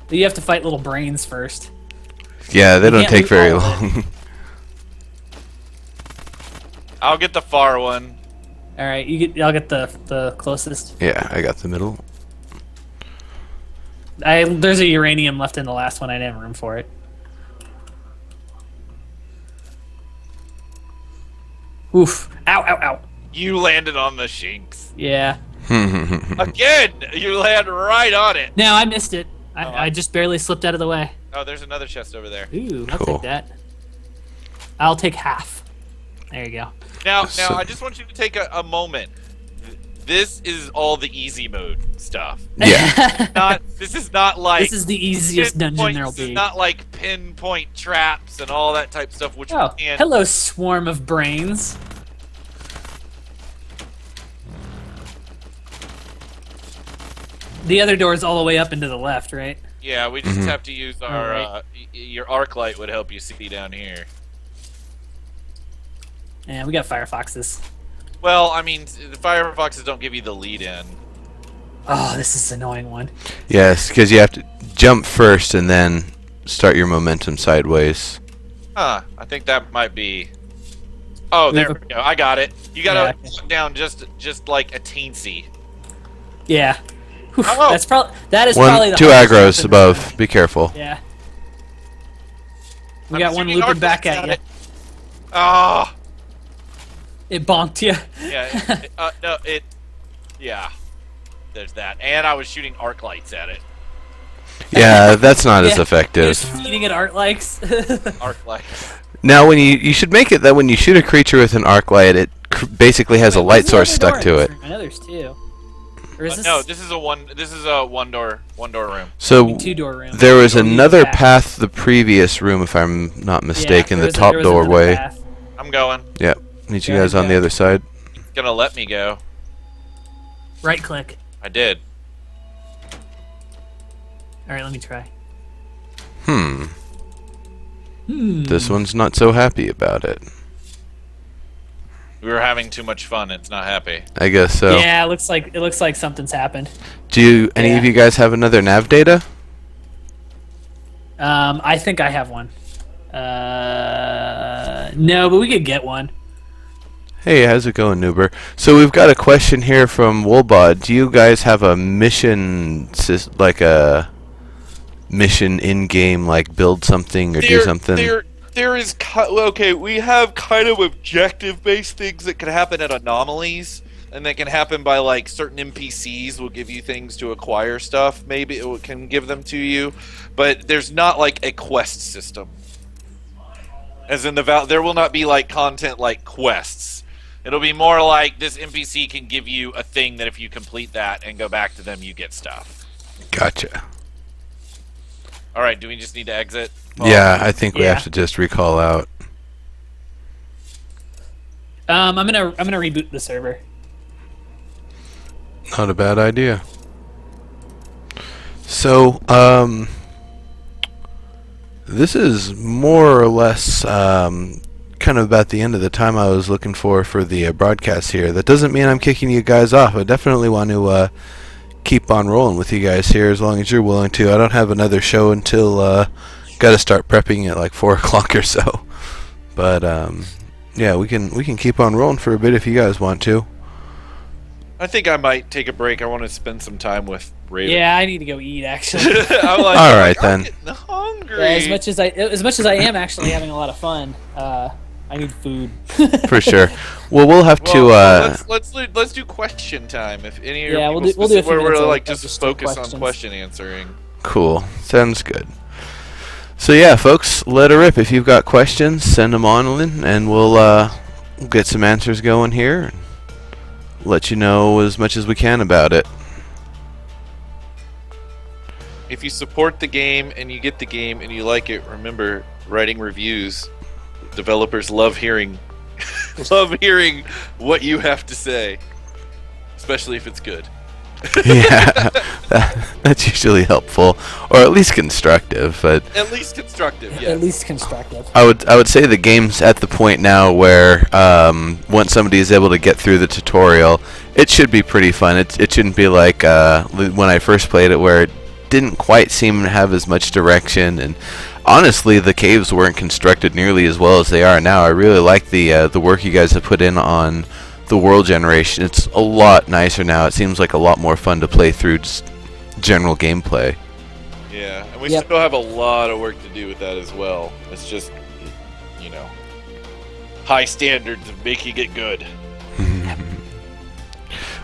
You have to fight little brains first. Yeah, they You don't can't take loot very all of long. I'll get the far one. All right, I'll get the closest. Yeah, I got the middle. There's a uranium left in the last one. I didn't have room for it. Oof. Ow, ow, ow. You landed on the Shinx. Yeah. Again! You land right on it! No, I missed it. Oh, I just barely slipped out of the way. Oh, there's another chest over there. Ooh, I'll Cool. take that. I'll take half. There you go. Now, So- I just want you to take a moment. This is all the easy mode stuff. Yeah. This is not like This is the easiest dungeon pinpoint- there'll This is be. not like pinpoint traps and all that type of stuff, which Oh, we can. hello, swarm of brains. The other door's all the way up into the left, right? Yeah, we just have to use our Alright. your arc light would help you see down here. Yeah, we got firefoxes. Well, I mean, the Firefoxes don't give you the lead in. Oh, this is an annoying one. Yes, because you have to jump first and then start your momentum sideways. Huh? I think that might be. Oh, there we go. I got it. You gotta Yeah. walk down just like a teensy. Yeah. Whew, Oh. that is probably the Two hardest aggroes weapon. above. Be careful. Yeah. We I'm got one shooting looping back arc at lights you. it. Oh, It bonked you. yeah. No, it. Yeah. There's that, and I was shooting arc lights at it. Yeah, that's not as Yeah, effective. You're just feeding it art likes. Arc lights. Now, when you should make it that when you shoot a creature with an arc light, it basically has a light source stuck to it. I know there's two. Or is this No, this is a one door room. So two-door room? there was Or lead another back. path the previous room, if I'm not Yeah, mistaken, there the was top there was another doorway. path. I'm going. Yep. Need you Go guys ahead, on the go. other side. It's gonna let me go. Right click. I did. All right, let me try. Hmm. Hmm. This one's not so happy about it. We were having too much fun. It's not happy. I guess so. Yeah, it looks like something's happened. Do any of Yeah. you guys have another nav data? I think I have one. No, but we could get one. Hey, how's it going, Noober? So we've got a question here from Wolbod. Do you guys have a mission, like a mission in-game, like build something or do something? There is okay. We have kind of objective-based things that can happen at anomalies, and that can happen by like certain NPCs will give you things to acquire stuff. Maybe it can give them to you, but there's not like a quest system. As in there will not be like content like quests. It'll be more like this NPC can give you a thing that if you complete that and go back to them, you get stuff. Gotcha. All right, do we just need to exit? Yeah, I think we yeah. have to just recall out. I'm gonna reboot the server. Not a bad idea. So, this is more or less kind of about the end of the time I was looking for the broadcast here. That doesn't mean I'm kicking you guys off. I definitely want to keep on rolling with you guys here as long as you're willing to. I don't have another show until got to start prepping at like 4 o'clock or so. But yeah, we can keep on rolling for a bit if you guys want to. I think I might take a break. I want to spend some time with Raven. Yeah, I need to go eat actually. I'm like, All right, I'm then. getting hungry. Yeah, as much as I am actually having a lot of fun, I need food. For sure. Well, we'll have to. Let's do question time. If any of Yeah, your we'll people do a few where we're minutes like of just just focus on questions. question answering. Cool. Sounds good. So yeah, folks, let her rip. If you've got questions, send them on in, and we'll get some answers going here. And let you know as much as we can about it. If you support the game and you get the game and you like it, remember writing reviews. Developers love hearing what you have to say, especially if it's good. Yeah, that's usually helpful, or at least constructive. But At least constructive, yes. At least constructive. I would say the game's at the point now where once somebody is able to get through the tutorial, it should be pretty fun. It shouldn't be like when I first played it, where it didn't quite seem to have as much direction, and honestly, the caves weren't constructed nearly as well as they are now. I really like the work you guys have put in on the world generation. It's a lot nicer now. It seems like a lot more fun to play through just general gameplay. Yeah, and we Yep. still have a lot of work to do with that as well. It's just, high standards of making it good.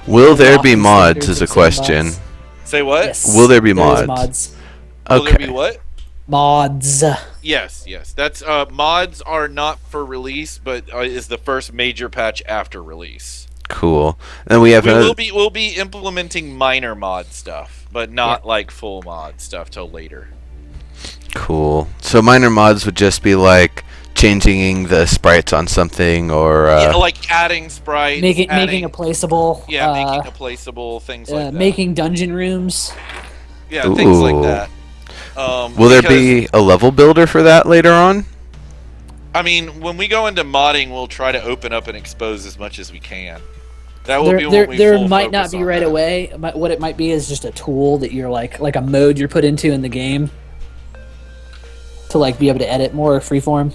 Will there be Lofty mods? standards Is a of some question. mods. Say what? Yes, Will there be there is mods? Will there be Okay. what? Mods. Yes. That's mods are not for release, but is the first major patch after release. Cool. Then we have another. We'll be implementing minor mod stuff, but not like full mod stuff till later. Cool. So minor mods would just be like changing the sprites on something, or Yeah, like adding sprites, Making adding, a placeable. making a placeable, things like that. Making dungeon rooms. Yeah, things like Ooh. that. will there because- be a level builder for that later on? I mean, when we go into modding, we'll try to open up and expose as much as we can. That will be when we There full might not focus be on right that. away. What it might be is just a tool that you're like a mode you're put into in the game to like be able to edit more freeform.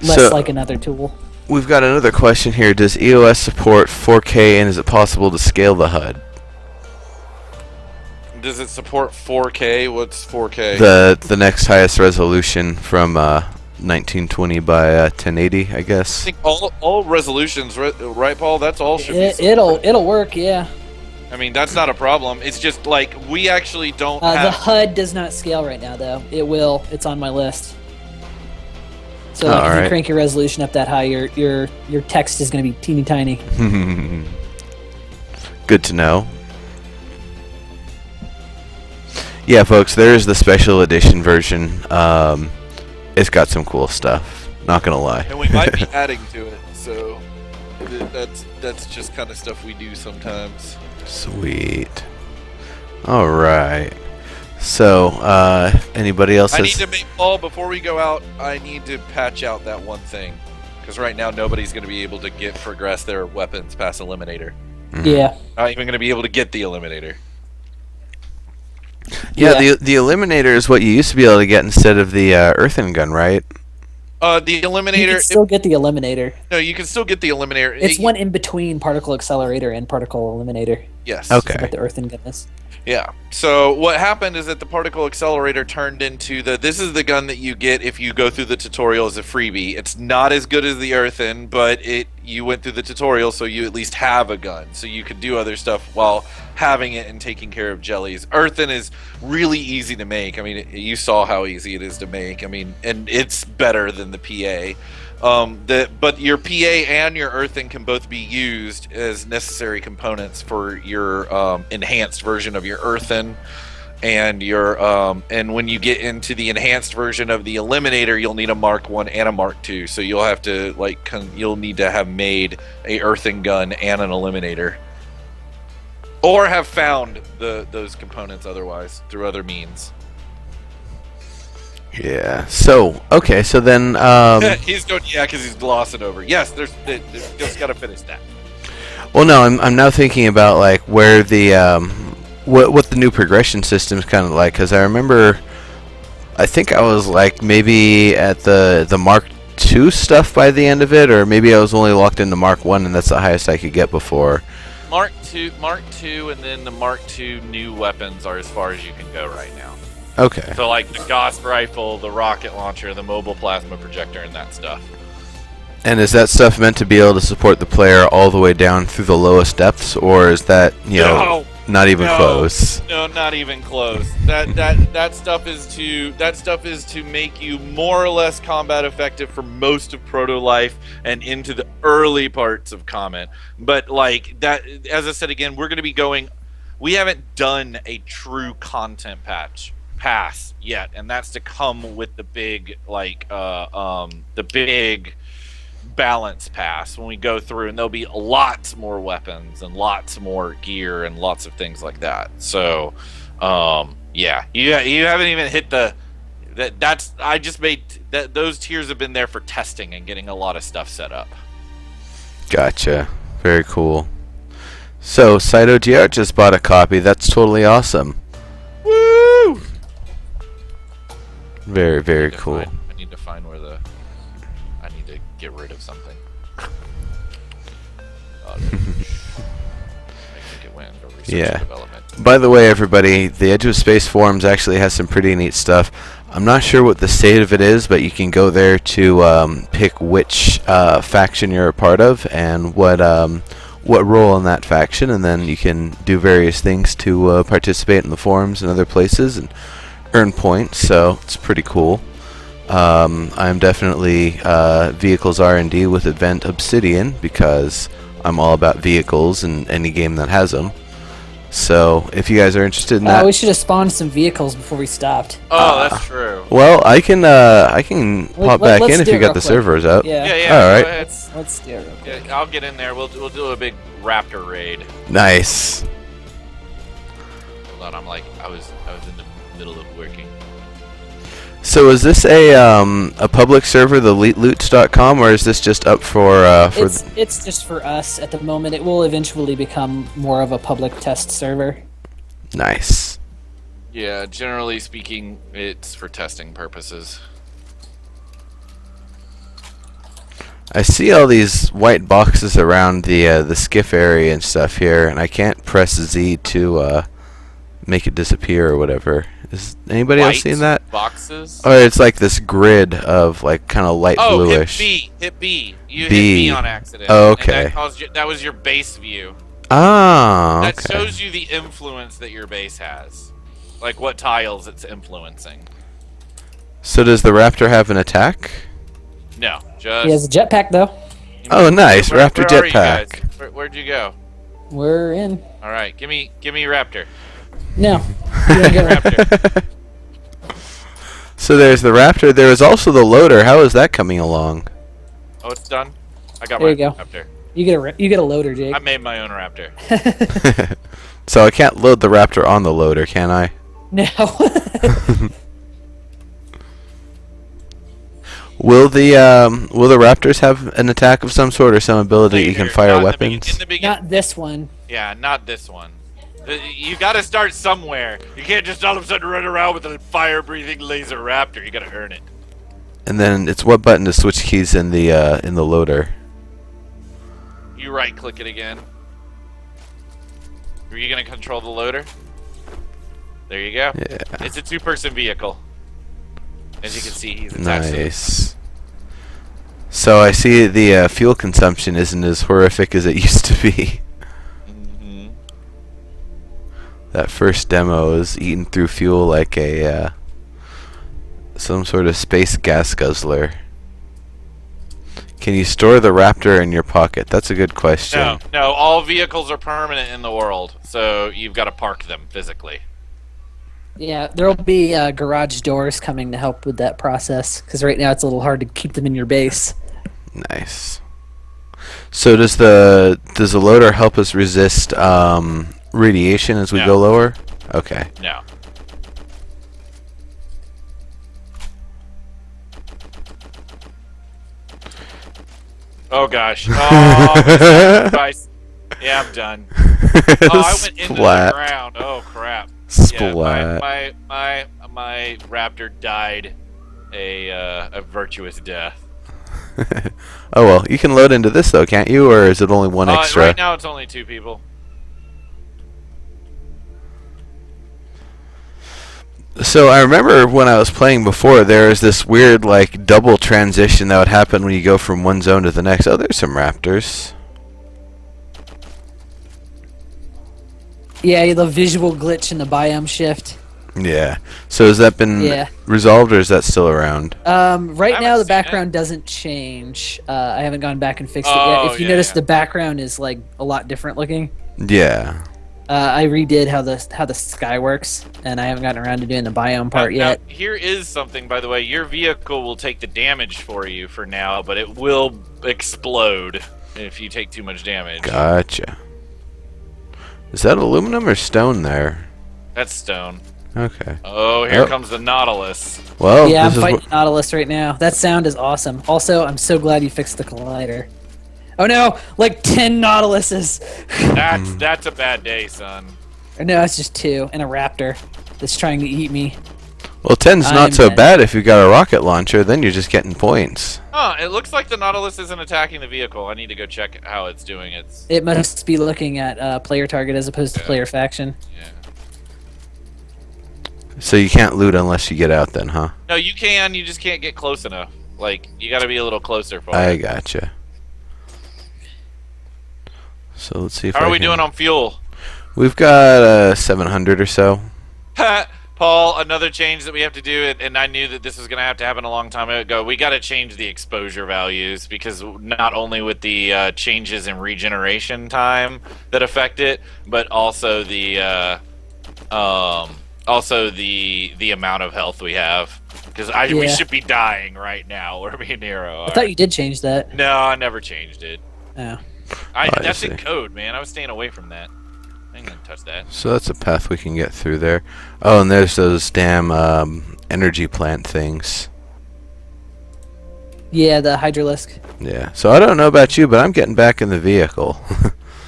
Less So- like another tool. We've got another question here. Does EOS support 4K, and is it possible to scale the HUD? Does it support 4K? What's 4K? The next highest resolution from 1920 by 1080, I I guess. think all resolutions, right, Paul? That's all should be. It'll work. Yeah. I mean, that's not a problem. It's just like we actually don't The have. HUD does not scale right now, though. It will. It's on my list. So like, if Alright. you crank your resolution up that high, your text is going to be teeny tiny. Good to know. Yeah, folks, there's the special edition version. It's got some cool stuff. Not gonna lie. And we might be adding to it, so that's just kind of stuff we do sometimes. Sweet. All right. So, anybody else? I has- need to make Paul before we go out. I need to patch out that one thing because right now nobody's going to be able to progress their weapons past Eliminator. Yeah. Not even going to be able to get the Eliminator. Yeah, Yeah. the Eliminator is what you used to be able to get instead of the Earthen gun, right? The You Eliminator. can still get the Eliminator. No, you can still get the Eliminator. It's one in between Particle Accelerator and Particle Eliminator. Yes. Okay. What the Earthen gun is. Yeah. So what happened is that the particle accelerator turned into this is the gun that you get if you go through the tutorial as a freebie. It's not as good as the Earthen, but you went through the tutorial, so you at least have a gun, so you can do other stuff while having it and taking care of jellies. Earthen is really easy to make. I mean, you saw how easy it is to make. I mean, and it's better than the PA. But your PA and your Earthen can both be used as necessary components for your enhanced version of your Earthen, and your and when you get into the enhanced version of the Eliminator, you'll need a Mark 1 and a Mark 2. So you'll have to you'll need to have made a Earthen gun and an Eliminator, or have found those components otherwise through other means. Yeah. So, okay. So then, He's going, yeah, because he's glossing over. Yes, there's just got to finish that. well, no, I'm now thinking about like where the what the new progression system is kind of like, because I remember, I think I was like maybe at the Mark II stuff by the end of it, or maybe I was only locked into Mark 1 and that's the highest I could get before. Mark II, and then the Mark II new weapons are as far as you can go right now. Okay. So like the Gauss rifle, the rocket launcher, the mobile plasma projector, and that stuff. And is that stuff meant to be able to support the player all the way down through the lowest depths, or is that not even close? No, not even close. That stuff is to make you more or less combat effective for most of Proto Life and into the early parts of Comet. But like that, as I said again, we're going to be going. We haven't done a true content pass yet, and that's to come with the big the big balance pass when we go through, and there'll be lots more weapons and lots more gear and lots of things like that. So yeah, you haven't even hit that's I just made that those tiers have been there for testing and getting a lot of stuff set up. Gotcha. Very cool. So, Saito GR just bought a copy. That's totally awesome. Woo! Very, very cool. I need to find where I need to get rid of something. I think it went under research Yeah. and development. By the way, everybody, the Edge of Space forums actually has some pretty neat stuff. I'm not sure what the state of it is, but you can go there to pick which faction you're a part of and what role in that faction, and then you can do various things to participate in the forums and other places and earn points. So it's pretty cool. I'm definitely vehicles R&D with Event Obsidian because I'm all about vehicles and any game that has them. So if you guys are interested in that, We should have spawned some vehicles before we stopped. Oh, that's true. well, I can pop back let's in if do you it got real the quick. servers up. Yeah. Yeah, yeah. All go right. ahead. Let's do it real quick. Yeah, I'll get in there. We'll do a big raptor raid. Nice. Hold on, I was in the middle of working. So is this a public server, the eliteloots.com, or is this just up for It's just for us at the moment. It will eventually become more of a public test server. Nice. Yeah, generally speaking, it's for testing purposes. I see all these white boxes around the skiff area and stuff here, and I can't press Z to make it disappear or whatever. Is anybody else White seeing that? boxes? Or it's like this grid of like kind of light Oh, bluish. hit B. You hit B. B on accident. Oh, and okay. that was your base view. Ah, That okay. shows you the influence that your base has. Like what tiles it's influencing. So does the Raptor have an attack? No, just... He has a jetpack though. Oh, nice. Raptor where are you jetpack. guys? Where'd you go? We're in. Alright, give me Raptor. No. You don't get one. Raptor. So there's the Raptor. There is also the loader. How is that coming along? Oh, it's done? I got There my you go. Raptor. You get a loader, Jake. I made my own Raptor. So I can't load the Raptor on the loader, can I? No. Will the Raptors have an attack of some sort or some ability that you can Later, fire not in weapons? the beginning. Not this one. Yeah, not this one. You gotta start somewhere. You can't just all of a sudden run around with a fire-breathing laser raptor. You gotta earn it. And then it's what button to switch keys in the loader? You right-click it again. Are you gonna control the loader? There you go. Yeah. It's a two-person vehicle. As you can see, he's attached to it. Nice. So I see the fuel consumption isn't as horrific as it used to be. Mhm. That first demo is eating through fuel like a some sort of space gas guzzler. Can you store the Raptor in your pocket? That's a good question. No, all vehicles are permanent in the world, so you've got to park them physically. Yeah, there'll be garage doors coming to help with that process because right now it's a little hard to keep them in your base. Nice. So does the loader help us resist radiation as we No. go lower? Okay. No. Oh gosh. Oh, sacrifice. Yeah, I'm done. Oh, I went into the Splat. ground. Oh crap. Splat. Yeah, my raptor died a virtuous death. Oh well, you can load into this though, can't you? Or is it only one extra? Right now it's only 2 people. So I remember when I was playing before, there was this weird like double transition that would happen when you go from one zone to the next. Oh, there's some raptors. Yeah, the visual glitch in the biome shift. Yeah. So has that been Yeah. resolved, or is that still around? Right I haven't now the seen background doesn't change. I haven't gone back and fixed it Oh, yet. If you yeah, notice, yeah. the background is like a lot different looking. Yeah. I redid how the sky works, and I haven't gotten around to doing the biome part Now, yet. here is something, by the way. Your vehicle will take the damage for you for now, but it will explode if you take too much damage. Gotcha. Is that aluminum or stone there? That's stone. Okay. Oh, here Oh. comes the Nautilus. Well, Yeah, I'm this is fighting Nautilus right now. That sound is awesome. Also, I'm so glad you fixed the collider. Oh no, like 10 Nautiluses. That's a bad day, son. Or no, it's just 2 and a raptor that's trying to eat me. well, 10's I'm not so dead. bad if you got a rocket launcher. Then you're just getting points. Huh, it looks like the Nautilus isn't attacking the vehicle. I need to go check how it's doing. It's It must be looking at player target as opposed to Yeah. player faction. yeah. So you can't loot unless you get out then, huh? No, you can. You just can't get close enough. Like, you got to be a little closer for I it. gotcha. So let's see if How I are we can- doing on fuel? We've got 700 or so. Paul, another change that we have to do, and I knew that this was going to have to happen a long time ago. We got to change the exposure values because not only with the changes in regeneration time that affect it, but also the amount of health we have. Because we Yeah. should be dying right now. We're being Nero. I thought you did change that. No, I never changed it. Oh. I That's in see. code, man. I was staying away from that. I ain't gonna touch that. So that's a path we can get through there. Oh, and there's those damn energy plant things. Yeah, the Hydralisk. Yeah. So I don't know about you, but I'm getting back in the vehicle.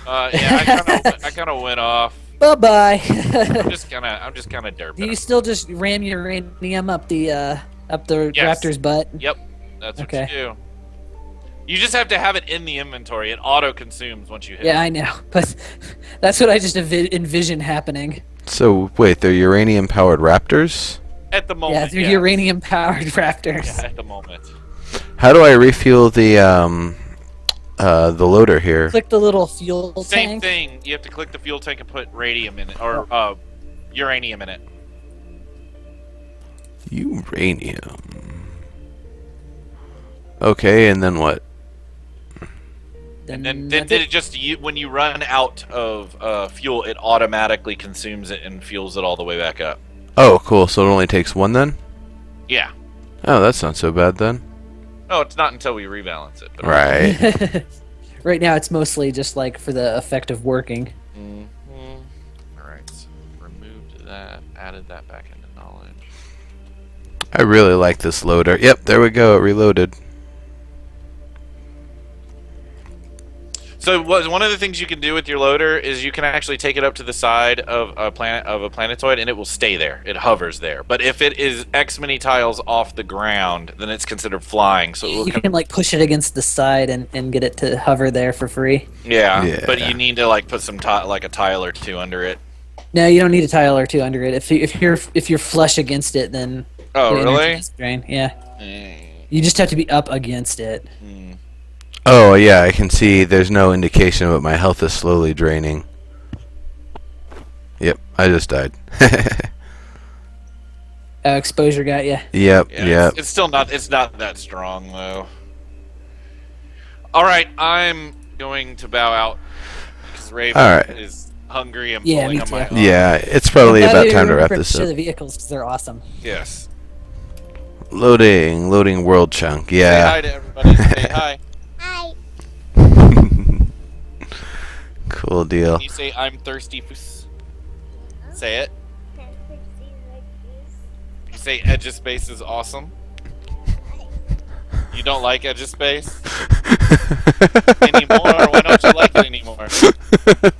Yeah, I kind of went off. Bye bye. I'm just kind of derping. Do you still just ram your uranium up the Yes. raptor's butt? Yep, that's what Okay. you do. You just have to have it in the inventory. It auto consumes once you hit. Yeah, I know, but that's what I just envision happening. So wait, they're uranium-powered raptors? At the moment. Yeah, they're uranium-powered raptors. Yeah, at the moment. How do I refuel the loader here? Click the little fuel Same tank. thing. You have to click the fuel tank and put radium in it, or uranium in it. Uranium. Okay, and then what? Then that's it just when you run out of fuel, it automatically consumes it and fuels it all the way back up. Oh, cool. So it only takes one then? Yeah. Oh, that's not so bad then. Oh, it's not until we rebalance it. But Right. Right now, it's mostly just like for the effect of working. All right. So removed that. Added that back into knowledge. I really like this loader. Yep, there we go. It reloaded. So one of the things you can do with your loader is you can actually take it up to the side of a planetoid and it will stay there. It hovers there. But if it is X many tiles off the ground, then it's considered flying. So it will You can like push it against the side and get it to hover there for free. Yeah. But you need to like put some like a tile or two under it. No, you don't need a tile or two under it. If you're flush against it, then Oh, the energy really? is drained. Yeah, Mm. you just have to be up against it. Oh, yeah, I can see there's no indication, but my health is slowly draining. Yep, I just died. Exposure got you. Yep, Yeah, yep. it's still not. It's not that strong though. All right, I'm going to bow out because Raven All right. is hungry and Yeah, pulling me on my too. arm. Yeah, it's probably I'm glad about we time to wrap remembered this to up. the vehicles because they're awesome. Yes. Loading world chunk. Say Yeah. hi to everybody. Say hi. Cool deal. Can you say I'm thirsty? Foos? Say it. You say Edge of Space is awesome. You don't like Edge of Space anymore? Why don't you like it anymore?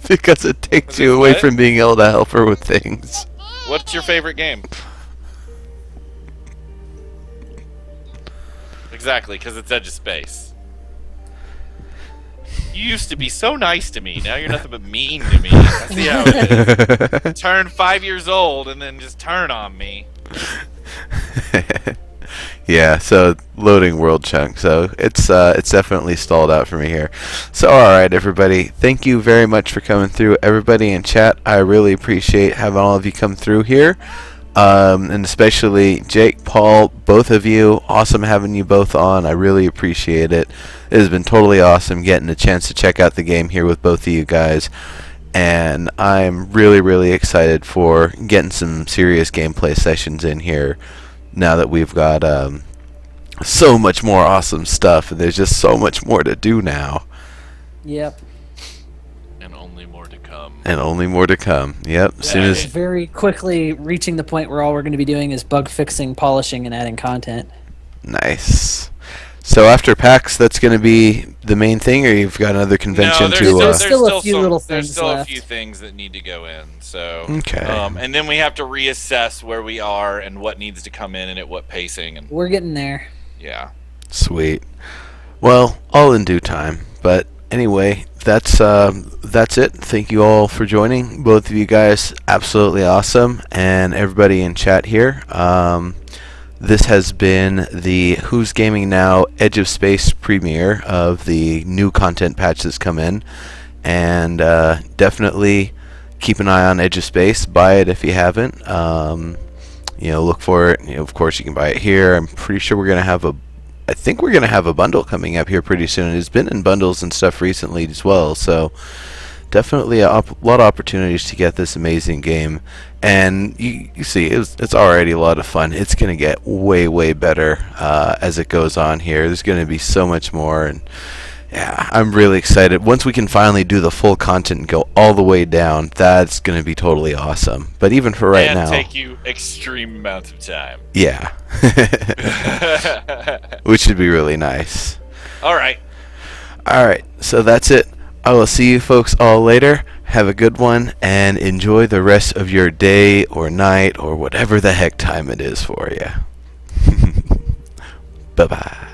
Because it takes Is you it away what? from being able to help her with things. What's your favorite game? Exactly, because it's Edge of Space. You used to be so nice to me. Now you're nothing but mean to me. I see how it is. Turn 5 years old and then just turn on me. Yeah, so loading world chunk. So it's definitely stalled out for me here. So all right, everybody, thank you very much for coming through. Everybody in chat, I really appreciate having all of you come through here, and especially Jake, Paul, both of you. Awesome having you both on. I really appreciate it. It has been totally awesome getting a chance to check out the game here with both of you guys. And I'm really, really excited for getting some serious gameplay sessions in here now that we've got so much more awesome stuff, and there's just so much more to do now. Yep. And only more to come. And only more to come. Yep. As soon as Very quickly reaching the point where all we're going to be doing is bug fixing, polishing, and adding content. nice. So after PAX, that's going to be the main thing, or you've got another convention no, to? there's still a few little there's things still left. a few things that need to go in. So Okay. and then we have to reassess where we are and what needs to come in and at what pacing and We're getting there. yeah. Sweet. Well, all in due time. But anyway, that's it. Thank you all for joining. Both of you guys, absolutely awesome, and everybody in chat here. This has been the Who's Gaming Now Edge of Space premiere of the new content patch that's come in, and definitely keep an eye on Edge of Space. Buy it if you haven't. Look for it. Of course, you can buy it here. I'm pretty sure we're gonna have I think we're gonna have a bundle coming up here pretty soon. It's been in bundles and stuff recently as well, so definitely a lot of opportunities to get this amazing game. And you see, it's already a lot of fun. It's gonna get way better as it goes on here. There's gonna be so much more, and yeah, I'm really excited. Once we can finally do the full content and go all the way down, that's going to be totally awesome. But even for right now... And take you extreme amounts of time. Yeah. Which should be really nice. Alright. Alright, so that's it. I will see you folks all later. Have a good one, and enjoy the rest of your day or night or whatever the heck time it is for you. Bye-bye.